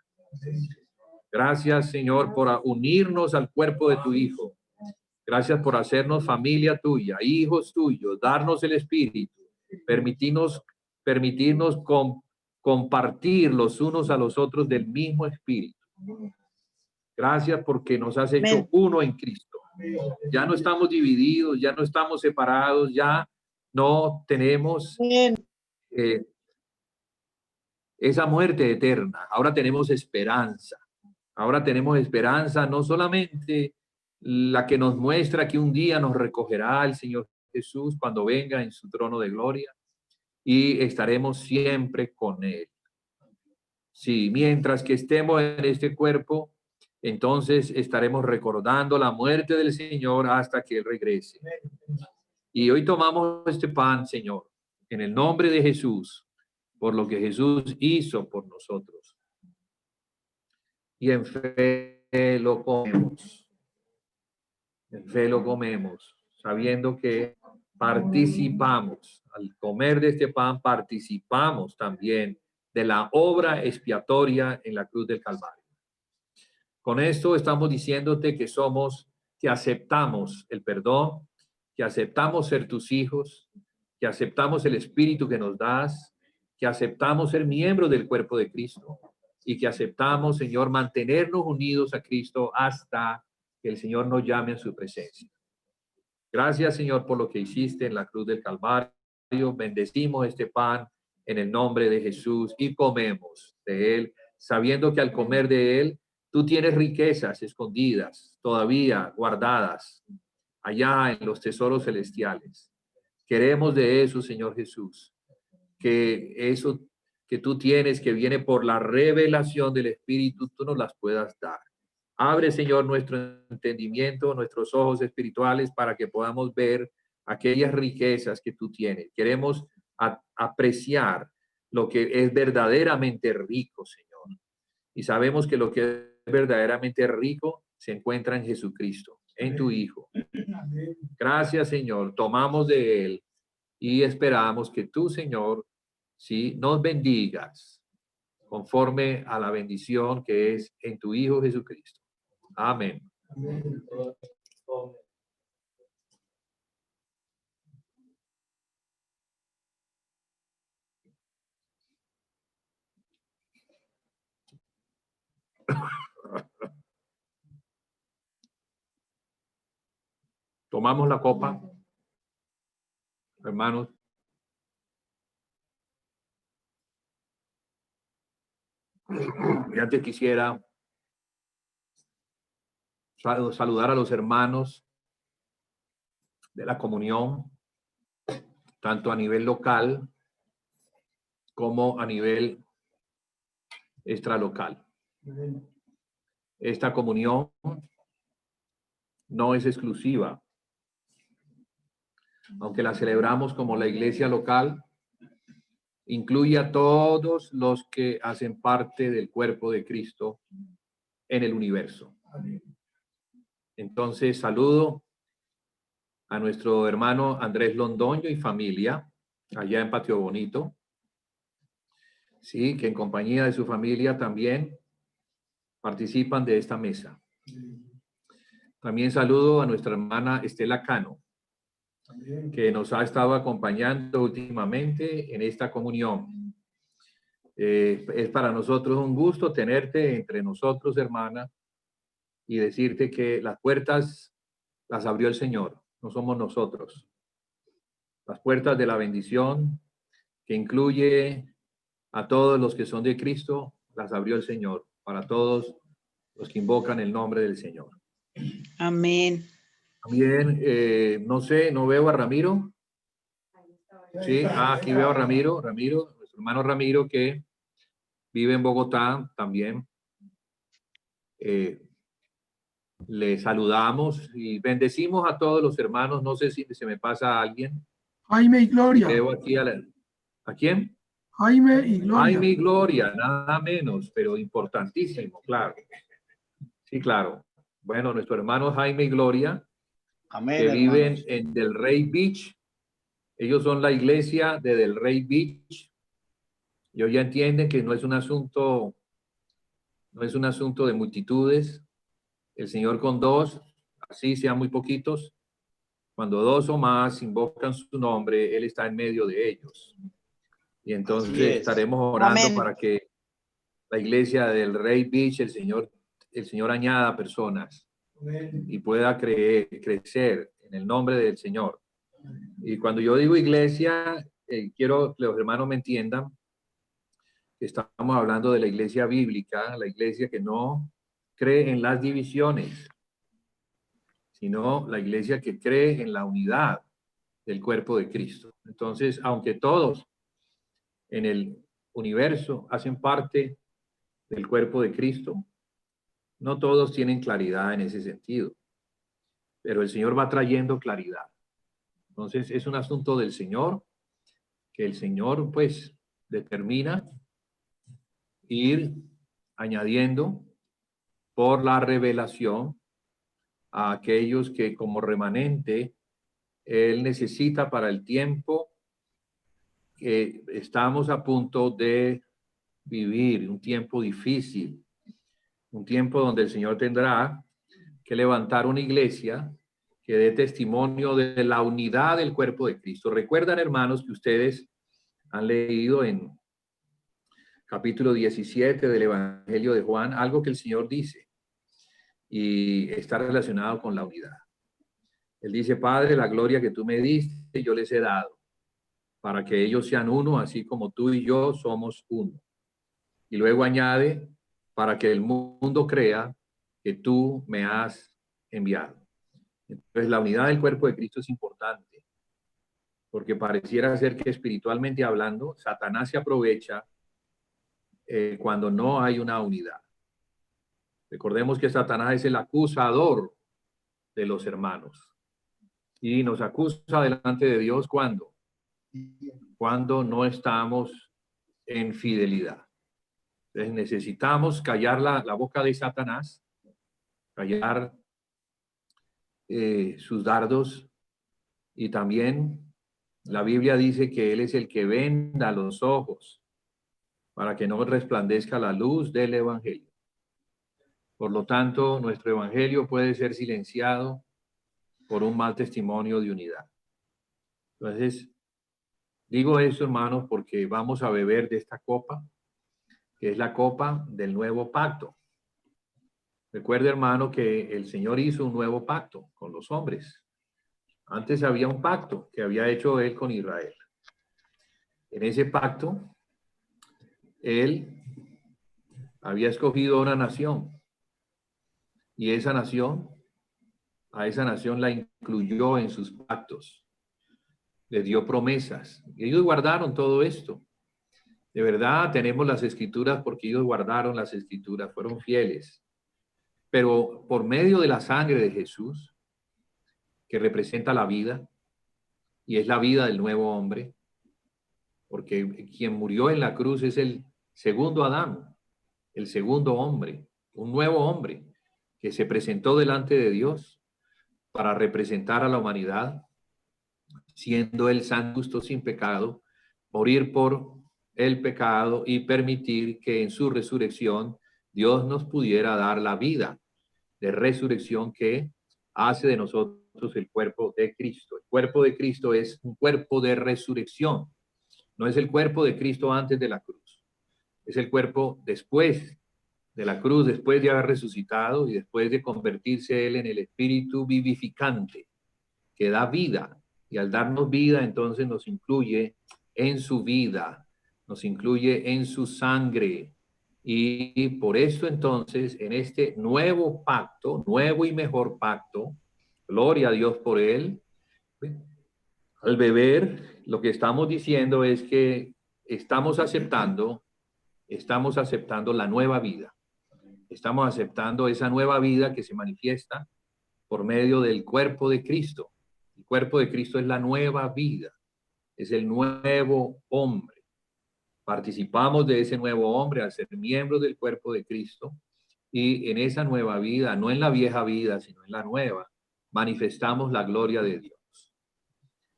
Gracias, Señor, por unirnos al cuerpo de tu Hijo. Gracias por hacernos familia tuya, hijos tuyos, darnos el Espíritu. Permitirnos compartir los unos a los otros del mismo Espíritu. Gracias porque nos has hecho uno en Cristo. Ya no estamos divididos, ya no estamos separados, ya no tenemos Amén. esa muerte eterna. Ahora tenemos esperanza. Ahora tenemos esperanza, no solamente la que nos muestra que un día nos recogerá el Señor Jesús cuando venga en su trono de gloria y estaremos siempre con Él. Sí, mientras que estemos en este cuerpo, entonces estaremos recordando la muerte del Señor hasta que Él regrese. Y hoy tomamos este pan, Señor, en el nombre de Jesús, por lo que Jesús hizo por nosotros. Y en fe lo comemos. En fe lo comemos, sabiendo que participamos. Al comer de este pan, participamos también de la obra expiatoria en la cruz del Calvario. Con esto estamos diciéndote que que aceptamos el perdón, que aceptamos ser tus hijos, que aceptamos el Espíritu que nos das, que aceptamos ser miembros del cuerpo de Cristo y que aceptamos, Señor, mantenernos unidos a Cristo hasta que el Señor nos llame a su presencia. Gracias, Señor, por lo que hiciste en la cruz del Calvario. Bendecimos este pan en el nombre de Jesús y comemos de él, sabiendo que al comer de él, tú tienes riquezas escondidas, todavía guardadas, allá en los tesoros celestiales. Queremos de eso, Señor Jesús, que eso que tú tienes, que viene por la revelación del Espíritu, tú nos las puedas dar. Abre, Señor, nuestro entendimiento, nuestros ojos espirituales para que podamos ver aquellas riquezas que tú tienes. Queremos apreciar lo que es verdaderamente rico, Señor. Y sabemos que lo que es verdaderamente rico se encuentra en Jesucristo, en tu Hijo. Gracias, Señor. Tomamos de él y esperamos que tú, Señor, sí, nos bendigas conforme a la bendición que es en tu Hijo Jesucristo. Amén. Amén. Tomamos la copa, hermanos. Y antes quisiera saludar a los hermanos de la comunión, tanto a nivel local como a nivel extralocal. Esta comunión no es exclusiva, aunque la celebramos como la iglesia local, incluye a todos los que hacen parte del cuerpo de Cristo en el universo. Entonces, saludo a nuestro hermano Andrés Londoño y familia, allá en Patio Bonito. Sí, que en compañía de su familia también participan de esta mesa. También saludo a nuestra hermana Estela Cano, que nos ha estado acompañando últimamente en esta comunión. Es para nosotros un gusto tenerte entre nosotros, hermana, y decirte que las puertas las abrió el Señor, no somos nosotros. Las puertas de la bendición, que incluye a todos los que son de Cristo, las abrió el Señor, para todos los que invocan el nombre del Señor. Amén. También, no sé, no veo a Ramiro. Sí, aquí veo a Ramiro, nuestro hermano Ramiro, que vive en Bogotá también. Le saludamos y bendecimos a todos los hermanos. No sé si se me pasa a alguien. Jaime y Gloria. Veo aquí ¿a quién? Jaime y Gloria. Jaime y Gloria, nada menos, pero importantísimo, claro. Sí, claro. Bueno, nuestro hermano Jaime y Gloria, Amén, que hermanos. viven en Del Rey Beach. Ellos son la iglesia de Del Rey Beach. Ellos ya entienden que no es un asunto de multitudes. El Señor con dos, así sean muy poquitos, cuando dos o más invocan su nombre, Él está en medio de ellos. Y entonces estaremos orando Amén. para que la iglesia del Rey Beach, el Señor añada personas y pueda crecer en el nombre del Señor. Y cuando yo digo iglesia, quiero que los hermanos me entiendan que estamos hablando de la iglesia bíblica, la iglesia que no cree en las divisiones, sino la iglesia que cree en la unidad del cuerpo de Cristo. Entonces, aunque todos en el universo hacen parte del cuerpo de Cristo, no todos tienen claridad en ese sentido, pero el Señor va trayendo claridad. Entonces, es un asunto del Señor, que el Señor, pues, determina ir añadiendo por la revelación a aquellos que como remanente Él necesita para el tiempo que estamos a punto de vivir, un tiempo difícil, un tiempo donde el Señor tendrá que levantar una iglesia que dé testimonio de la unidad del cuerpo de Cristo. Recuerdan, hermanos, que ustedes han leído en capítulo 17 del Evangelio de Juan, algo que el Señor dice, y está relacionado con la unidad. Él dice: Padre, la gloria que tú me diste, yo les he dado, para que ellos sean uno, así como tú y yo somos uno. Y luego añade: para que el mundo crea que tú me has enviado. Entonces, la unidad del cuerpo de Cristo es importante, porque pareciera ser que espiritualmente hablando, Satanás se aprovecha cuando no hay una unidad. Recordemos que Satanás es el acusador de los hermanos y nos acusa delante de Dios cuando no estamos en fidelidad. Entonces necesitamos callar la boca de Satanás, callar sus dardos, y también la Biblia dice que Él es el que venda los ojos para que no resplandezca la luz del Evangelio. Por lo tanto, nuestro Evangelio puede ser silenciado por un mal testimonio de unidad. Entonces, digo eso, hermanos, porque vamos a beber de esta copa, que es la copa del nuevo pacto. Recuerde, hermano, que el Señor hizo un nuevo pacto con los hombres. Antes había un pacto que había hecho Él con Israel. En ese pacto, Él había escogido una nación, y a esa nación la incluyó en sus pactos. Les dio promesas. Y ellos guardaron todo esto. De verdad, tenemos las escrituras porque ellos guardaron las escrituras, fueron fieles. Pero por medio de la sangre de Jesús, que representa la vida, y es la vida del nuevo hombre, porque quien murió en la cruz es el segundo Adán, el segundo hombre, un nuevo hombre que se presentó delante de Dios para representar a la humanidad, siendo él santo, justo, sin pecado, morir por el pecado y permitir que en su resurrección Dios nos pudiera dar la vida de resurrección que hace de nosotros el cuerpo de Cristo. El cuerpo de Cristo es un cuerpo de resurrección. No es el cuerpo de Cristo antes de la cruz. Es el cuerpo después de la cruz, después de haber resucitado y después de convertirse Él en el espíritu vivificante que da vida. Y al darnos vida, entonces nos incluye en su vida, nos incluye en su sangre. Y por eso entonces, en este nuevo pacto, nuevo y mejor pacto, gloria a Dios por él, al beber, lo que estamos diciendo es que estamos aceptando la nueva vida. Estamos aceptando esa nueva vida que se manifiesta por medio del cuerpo de Cristo. El cuerpo de Cristo es la nueva vida, es el nuevo hombre. Participamos de ese nuevo hombre al ser miembros del cuerpo de Cristo, y en esa nueva vida, no en la vieja vida, sino en la nueva, manifestamos la gloria de Dios.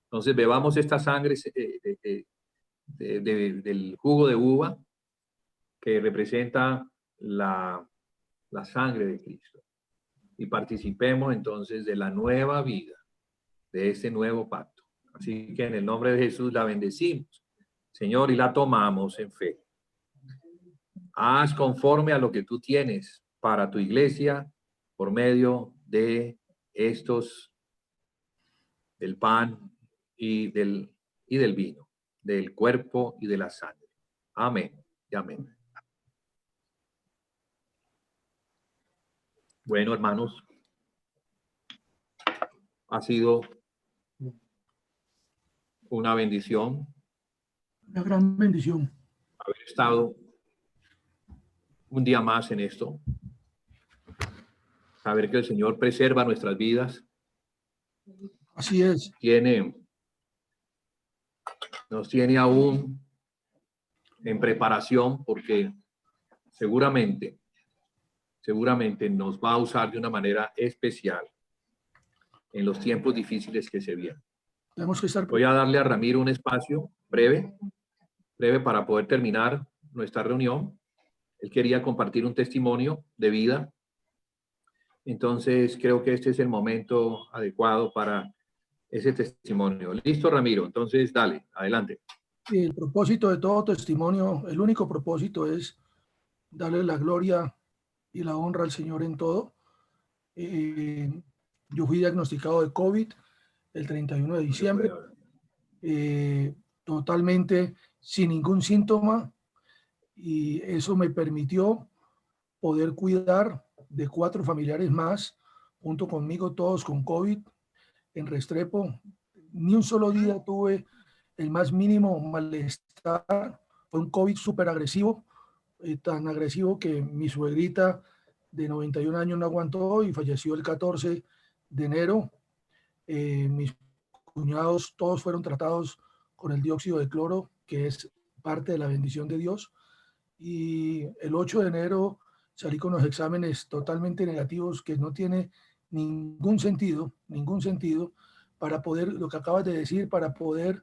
Entonces bebamos esta sangre del jugo de uva que representa la sangre de Cristo, y participemos entonces de la nueva vida, de este nuevo pacto. Así que en el nombre de Jesús la bendecimos, Señor, y la tomamos en fe. Haz conforme a lo que tú tienes para tu iglesia por medio de estos, del pan y del vino, del cuerpo y de la sangre. Amén y amén. Bueno, hermanos, ha sido una bendición Una gran bendición. haber estado un día más en esto. Saber que el Señor preserva nuestras vidas. Así es. Nos tiene aún en preparación porque seguramente nos va a usar de una manera especial en los tiempos difíciles que se vienen. Tenemos que estar. Voy a darle a Ramiro un espacio breve para poder terminar nuestra reunión. Él quería compartir un testimonio de vida. Entonces, creo que este es el momento adecuado para ese testimonio. ¿Listo, Ramiro? Entonces, dale, adelante. El propósito de todo testimonio, el único propósito es darle la gloria y la honra al Señor en todo. Yo fui diagnosticado de COVID el 31 de diciembre, totalmente sin ningún síntoma, y eso me permitió poder cuidar de 4 familiares más, junto conmigo, todos con COVID en Restrepo. Ni un solo día tuve el más mínimo malestar. Fue un COVID súper agresivo, tan agresivo que mi suegrita de 91 años no aguantó y falleció el 14 de enero. Mis cuñados todos fueron tratados con el dióxido de cloro, que es parte de la bendición de Dios. Y el 8 de enero salí con los exámenes totalmente negativos, que no tiene ningún sentido, para poder, lo que acabas de decir, para poder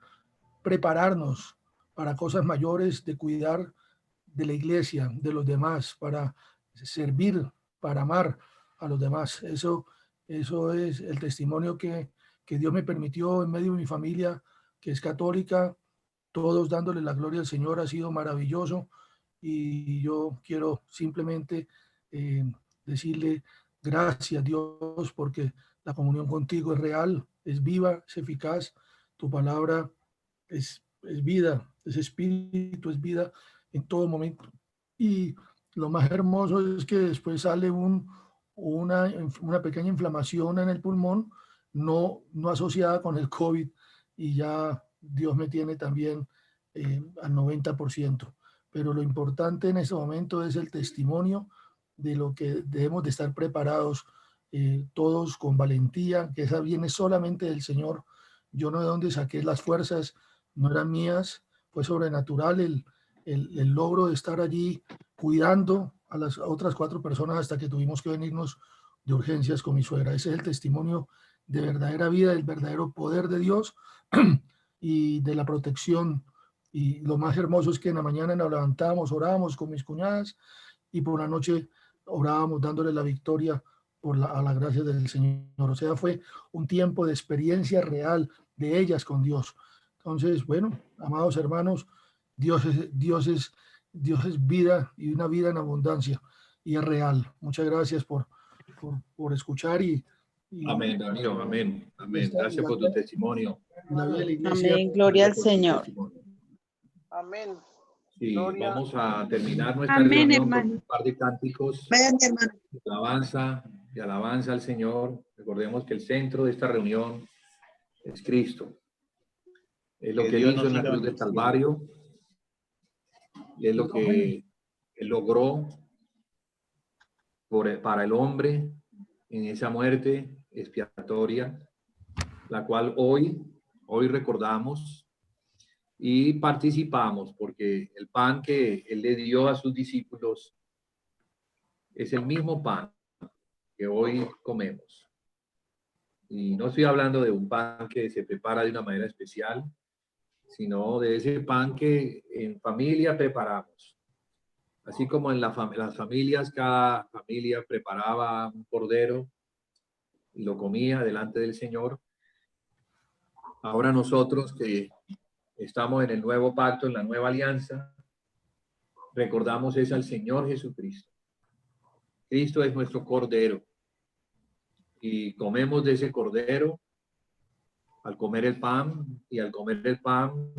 prepararnos para cosas mayores, de cuidar de la iglesia, de los demás, para servir, para amar a los demás. Eso es el testimonio que Dios me permitió en medio de mi familia, que es católica, todos dándole la gloria al Señor. Ha sido maravilloso, y yo quiero simplemente decirle gracias, Dios, porque la comunión contigo es real, es viva, es eficaz. Tu palabra es vida, es espíritu, es vida en todo momento. Y lo más hermoso es que después sale una pequeña inflamación en el pulmón, no asociada con el COVID, y ya Dios me tiene también al 90%. Pero lo importante en ese momento es el testimonio de lo que debemos de estar preparados, todos con valentía, que esa viene solamente del Señor. Yo no de dónde saqué las fuerzas, no eran mías, fue sobrenatural el logro de estar allí cuidando a las otras 4 personas hasta que tuvimos que venirnos de urgencias con mi suegra. Ese es el testimonio de verdadera vida, del verdadero poder de Dios y de la protección. Y lo más hermoso es que en la mañana nos levantábamos, orábamos con mis cuñadas, y por la noche orábamos dándole la victoria a la gracia del Señor. O sea, fue un tiempo de experiencia real de ellas con Dios. Entonces, bueno, amados hermanos, Dios es vida, y una vida en abundancia, y es real. Muchas gracias por escuchar y Amén, Ramiro, amén, amén. Gracias por tu testimonio. la vida de la iglesia. Amén, gloria al Señor. Amén. Sí, Gloria. vamos a terminar nuestra Amén, reunión con hermano. un par de cánticos Ven, hermano. de alabanza al Señor. Recordemos que el centro de esta reunión es Cristo. Es lo que Él hizo en la cruz del Calvario. Y es lo que Él logró para el hombre en esa muerte expiatoria, la cual hoy recordamos y participamos, porque el pan que Él le dio a sus discípulos es el mismo pan que hoy comemos. Y no estoy hablando de un pan que se prepara de una manera especial, sino de ese pan que en familia preparamos. Así como en las familias, cada familia preparaba un cordero y lo comía delante del Señor. Ahora nosotros que estamos en el nuevo pacto, en la nueva alianza, recordamos es al Señor Jesucristo. Cristo es nuestro cordero. y comemos de ese cordero, al comer el pan, y al comer el pan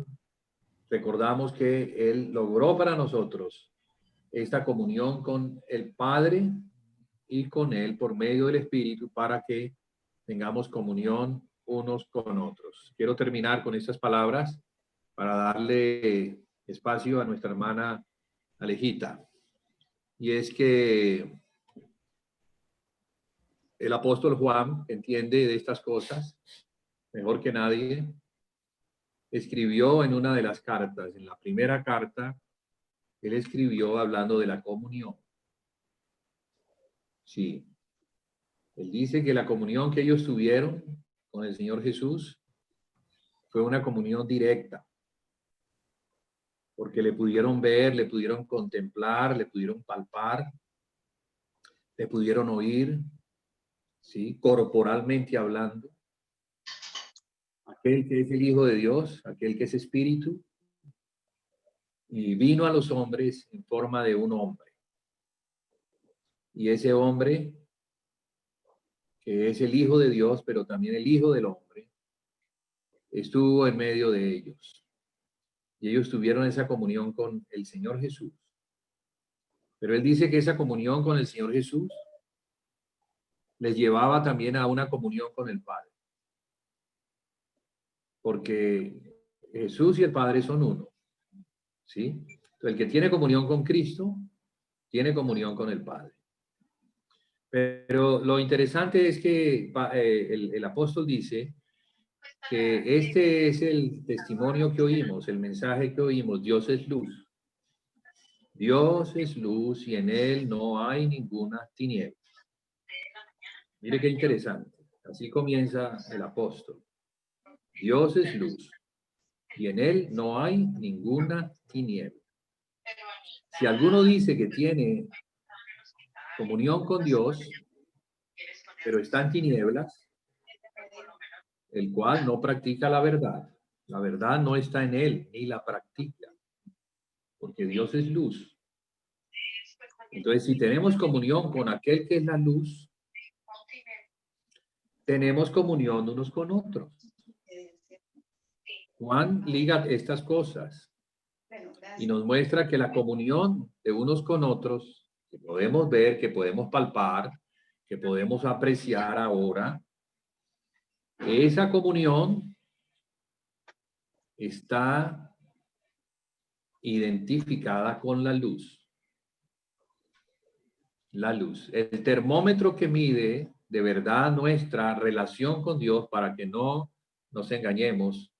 recordamos que Él logró para nosotros esta comunión con el Padre y con Él por medio del Espíritu para que tengamos comunión unos con otros. Quiero terminar con estas palabras para darle espacio a nuestra hermana Alejita. Y es que el apóstol Juan entiende de estas cosas mejor que nadie. Escribió en una de las cartas, en la primera carta, él escribió hablando de la comunión. Sí. Él dice que la comunión que ellos tuvieron con el Señor Jesús fue una comunión directa, porque le pudieron ver, le pudieron contemplar, le pudieron palpar, le pudieron oír, ¿sí? Corporalmente hablando. Aquel que es el Hijo de Dios, aquel que es Espíritu, y vino a los hombres en forma de un hombre. Y ese hombre, que es el Hijo de Dios, pero también el Hijo del hombre, estuvo en medio de ellos. Y ellos tuvieron esa comunión con el Señor Jesús. Pero él dice que esa comunión con el Señor Jesús les llevaba también a una comunión con el Padre. Porque Jesús y el Padre son uno. ¿Sí? Entonces, el que tiene comunión con Cristo, tiene comunión con el Padre. Pero lo interesante es que el apóstol dice que este es el testimonio que oímos, el mensaje que oímos. Dios es luz. Dios es luz y en él no hay ninguna tiniebla. Mire qué interesante. Así comienza el apóstol. Dios es luz y en él no hay ninguna tiniebla. Si alguno dice que tiene comunión con Dios, pero está en tinieblas, el cual no practica la verdad no está en él, ni la practica, porque Dios es luz. Entonces, si tenemos comunión con aquel que es la luz, tenemos comunión unos con otros. Juan liga estas cosas y nos muestra que la comunión de unos con otros, que podemos ver, que podemos palpar, que podemos apreciar ahora, esa comunión está identificada con la luz. La luz. El termómetro que mide de verdad nuestra relación con Dios, para que no nos engañemos,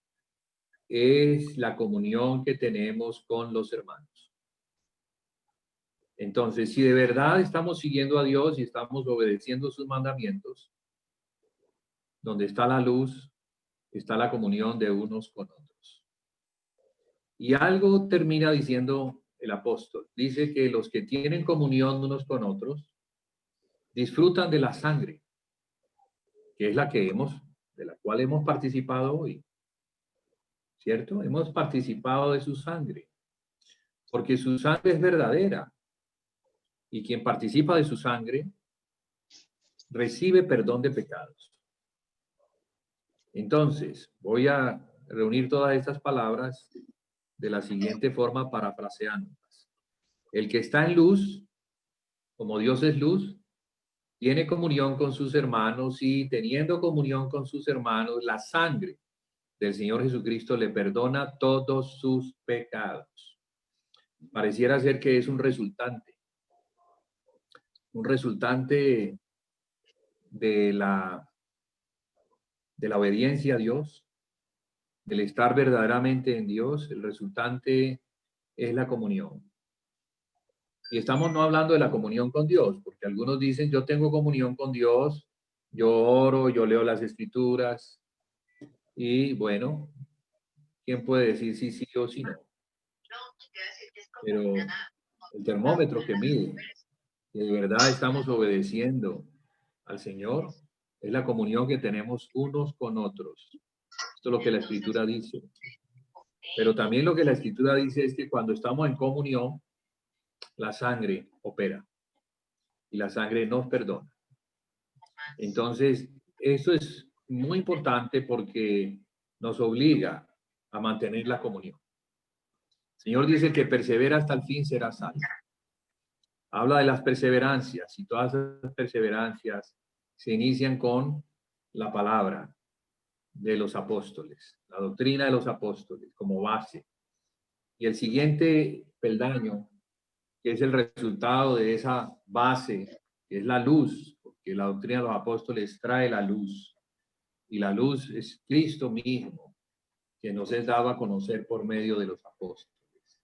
es la comunión que tenemos con los hermanos. Entonces, si de verdad estamos siguiendo a Dios y estamos obedeciendo sus mandamientos, donde está la luz, está la comunión de unos con otros. Y algo termina diciendo el apóstol. Dice que los que tienen comunión unos con otros disfrutan de la sangre, que es de la cual hemos participado hoy. ¿Cierto? Hemos participado de su sangre, porque su sangre es verdadera. Y quien participa de su sangre recibe perdón de pecados. Entonces, voy a reunir todas estas palabras de la siguiente forma, parafraseándolas. El que está en luz, como Dios es luz, tiene comunión con sus hermanos y teniendo comunión con sus hermanos, la sangre del Señor Jesucristo le perdona todos sus pecados. Pareciera ser que es un resultante de la obediencia a Dios, del estar verdaderamente en Dios. El resultante es la comunión. Y estamos no hablando de la comunión con Dios, porque algunos dicen, yo tengo comunión con Dios, yo oro, yo leo las escrituras, y bueno, ¿quién puede decir sí o sí no? Pero el termómetro que mide, que de verdad estamos obedeciendo al Señor, es la comunión que tenemos unos con otros. Esto es lo que la Escritura dice. Pero también lo que la Escritura dice es que cuando estamos en comunión, la sangre opera y la sangre nos perdona. Entonces, eso es muy importante porque nos obliga a mantener la comunión. El Señor dice que persevera hasta el fin será salvo. Habla de las perseverancias y todas esas perseverancias se inician con la palabra de los apóstoles, la doctrina de los apóstoles como base. Y el siguiente peldaño, que es el resultado de esa base, que es la luz, porque la doctrina de los apóstoles trae la luz. Y la luz es Cristo mismo, que nos es dado a conocer por medio de los apóstoles.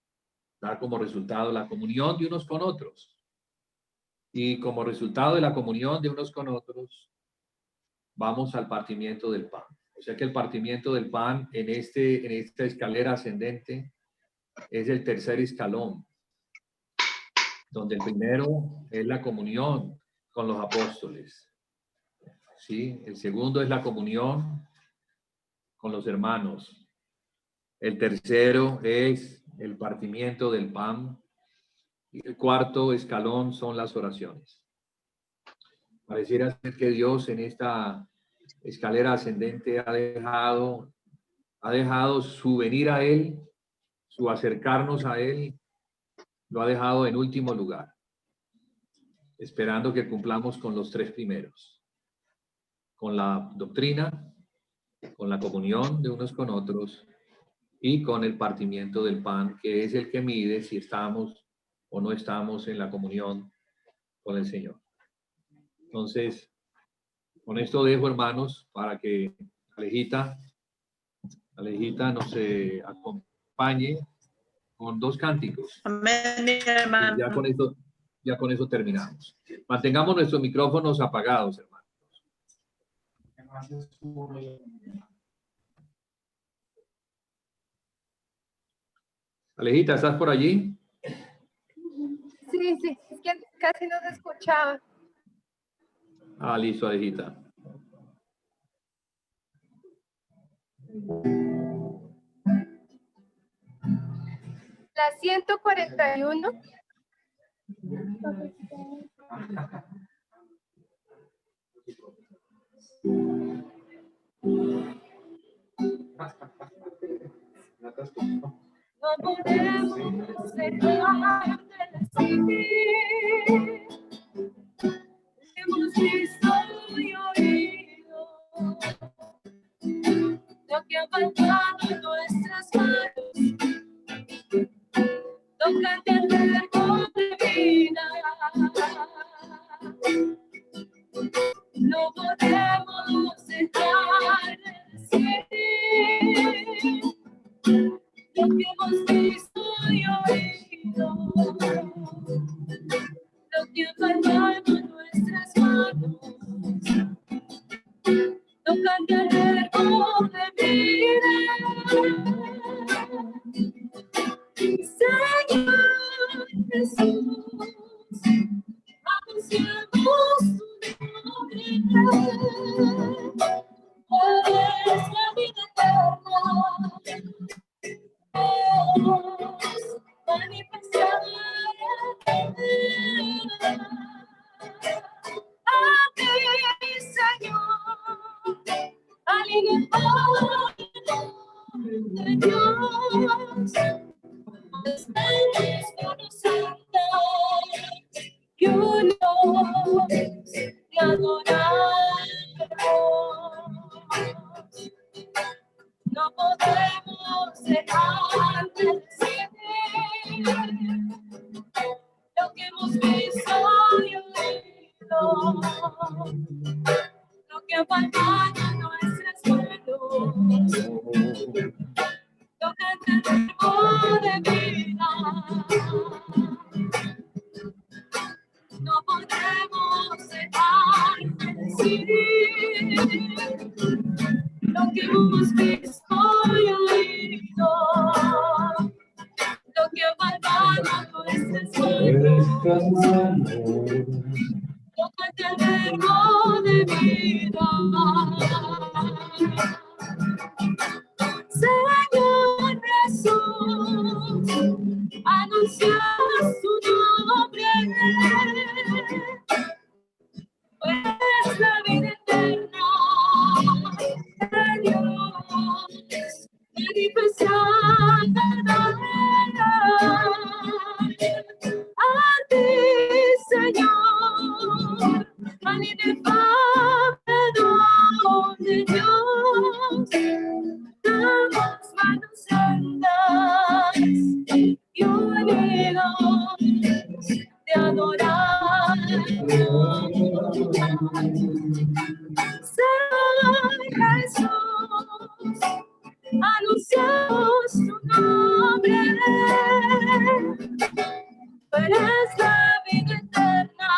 Da como resultado la comunión de unos con otros. Y como resultado de la comunión de unos con otros, vamos al partimiento del pan. O sea que el partimiento del pan en esta escalera ascendente es el tercer escalón, donde el primero es la comunión con los apóstoles. ¿Sí? El segundo es la comunión con los hermanos. El tercero es el partimiento del pan. Y el cuarto escalón son las oraciones. Pareciera ser que Dios en esta escalera ascendente ha dejado su venir a Él, su acercarnos a Él, lo ha dejado en último lugar, esperando que cumplamos con los tres primeros, con la doctrina, con la comunión de unos con otros y con el partimiento del pan, que es el que mide si estamos o no estamos en la comunión con el Señor. Entonces, con esto dejo, hermanos, para que Alejita nos acompañe con dos cánticos. Amén, mi hermano. Ya con eso terminamos. Mantengamos nuestros micrófonos apagados, hermanos. Alejita, ¿estás por allí? Sí, sí, es que casi no se escuchaba. Ah, listo, Alejita. La 141. No podemos dejar de decir, hemos visto y oído lo que ha faltado en nuestras manos, toca entender con vida. No podemos dejar de decir lo que hemos visto y oído, lo que ha faltado en nuestras manos, toca entender con vida. Señor Jesús, anunciamos tu nombre, eres la vida eterna, Dios manifestado en ti. A ti, Señor, alimentado de Dios, estamos conocerte y unidos de adorarnos. No podemos dejar de decir lo que hemos visto y oído, lo que ha faltado en nuestras manos, lo que tenemos de vida. No podemos dejar de decir lo que hemos visto y oído, lo que ha faltado en nuestras manos, lo que tenemos de vida. Señor Jesús, anunciamos tu nombre, eres la vida. Damos manos santas y unidos de adorar. Señor Jesús, anunciamos tu nombre. Tú eres la vida eterna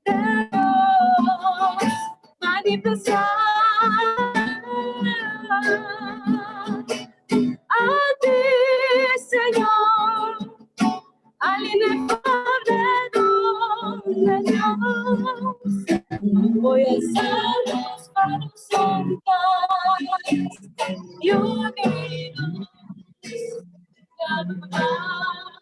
de Dios manifestada. A ti, Señor, al inefable don de Dios, voy a alzar las manos santas y unidos de adorar.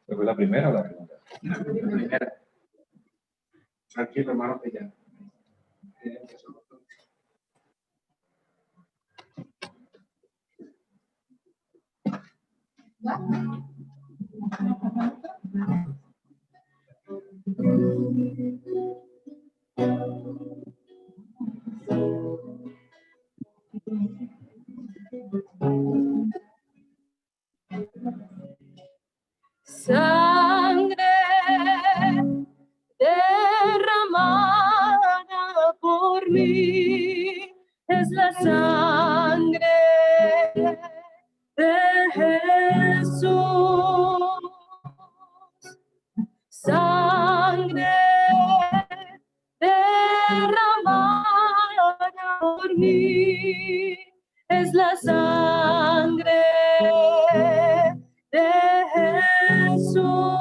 ¿Fue la primera o la segunda? La primera. Tranquilo, hermano, que ya. Sangre derramada por mí es la sangre de Jesús. Sangre derramada por mí es la sangre de Jesús.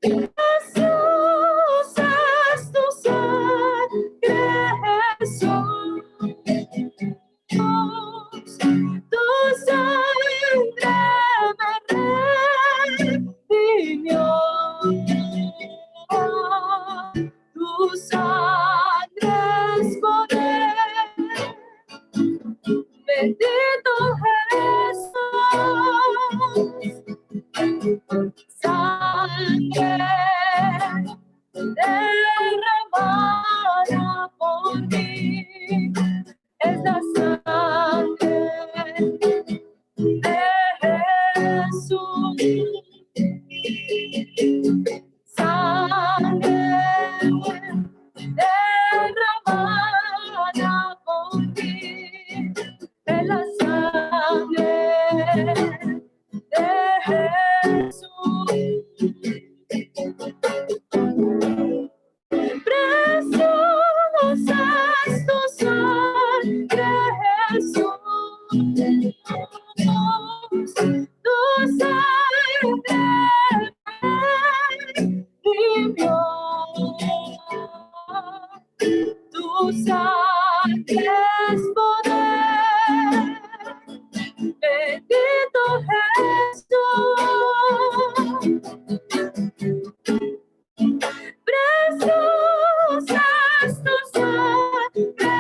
Jesús es tu sangre, Jesús. Tu sangre me redimió. Tu sangre es poder. Bendito Jesús. Sangre derramada por mí es la sangre de Jesús. Sangre derramada por mí es la sangre de Jesús. Preciosa es tu sangre, Jesús. Tu sangre me redimió. Tu sangre es poder. Bendito Jesús. Preciosa es tu sangre,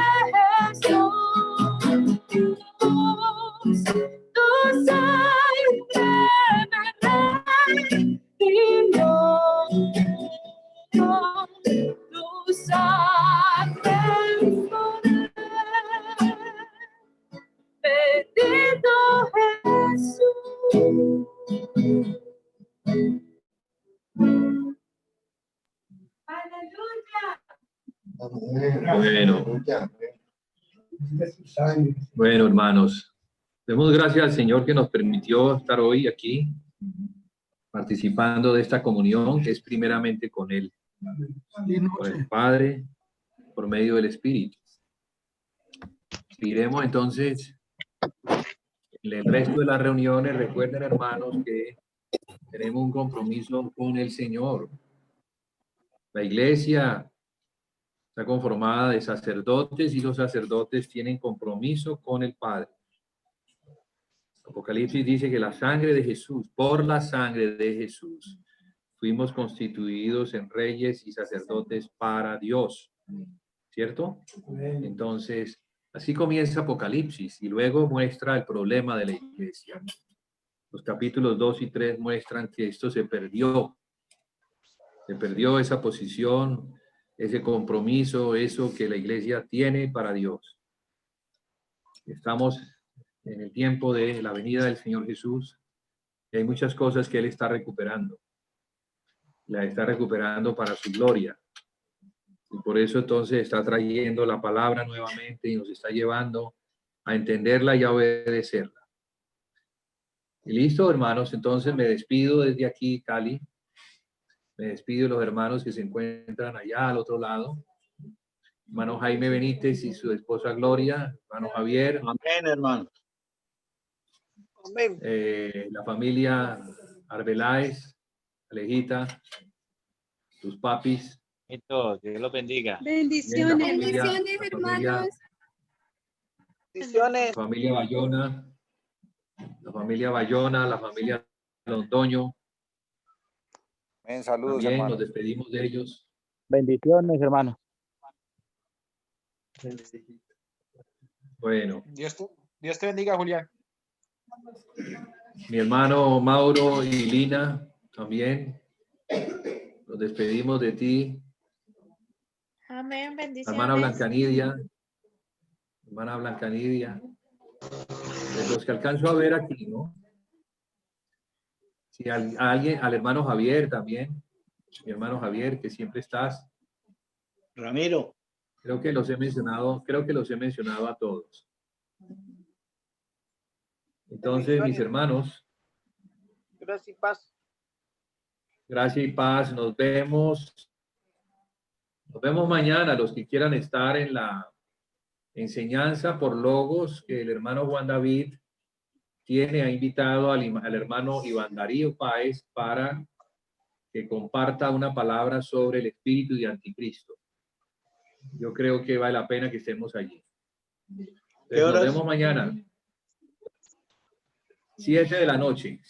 Jesús. Tu sangre me redimió. Tu sangre es poder. Bendito Jesús. Bueno, hermanos, demos gracias al Señor que nos permitió estar hoy aquí participando de esta comunión que es primeramente con Él, con el Padre, por medio del Espíritu. Iremos entonces en el resto de las reuniones. Recuerden, hermanos, que tenemos un compromiso con el Señor. La iglesia está conformada de sacerdotes y los sacerdotes tienen compromiso con el Padre. Apocalipsis dice que la sangre de Jesús, por la sangre de Jesús, fuimos constituidos en reyes y sacerdotes para Dios. ¿Cierto? Entonces, Así comienza Apocalipsis y luego muestra el problema de la iglesia. Los capítulos 2 y 3 muestran que esto se perdió. Se perdió esa posición, ese compromiso, eso que la iglesia tiene para Dios. Estamos en el tiempo de la venida del Señor Jesús y hay muchas cosas que Él está recuperando. La está recuperando para su gloria. Y por eso entonces está trayendo la palabra nuevamente y nos está llevando a entenderla y a obedecerla. Y listo, hermanos, entonces me despido desde aquí, Cali. Me despido de los hermanos que se encuentran allá al otro lado. Hermano Jaime Benítez y su esposa Gloria, hermano Javier. Amén, hermano. La familia Arbeláez, Alejita, tus papis. Dios los bendiga. Bendiciones. Bendiciones, hermanos. La familia Bayona, la familia Londoño. Saludos, También hermano. nos despedimos de ellos. Bendiciones, hermano. Bueno, Dios te bendiga, Julián. mi hermano Mauro y Lina también. Nos despedimos de ti. Amén, bendiciones. Hermana Blancanidia. De los que alcanzo a ver aquí, ¿no? Sí, al hermano Javier también. Mi hermano Javier, que siempre estás. Ramiro. Creo que los he mencionado a todos. Entonces, mis hermanos, Gracias y paz. gracias y paz. Nos vemos mañana, los que quieran estar en la enseñanza por logos que el hermano Juan David ha invitado al hermano Iván Darío Páez para que comparta una palabra sobre el espíritu de Anticristo. Yo creo que vale la pena que estemos allí. Nos vemos mañana. 7 de la noche.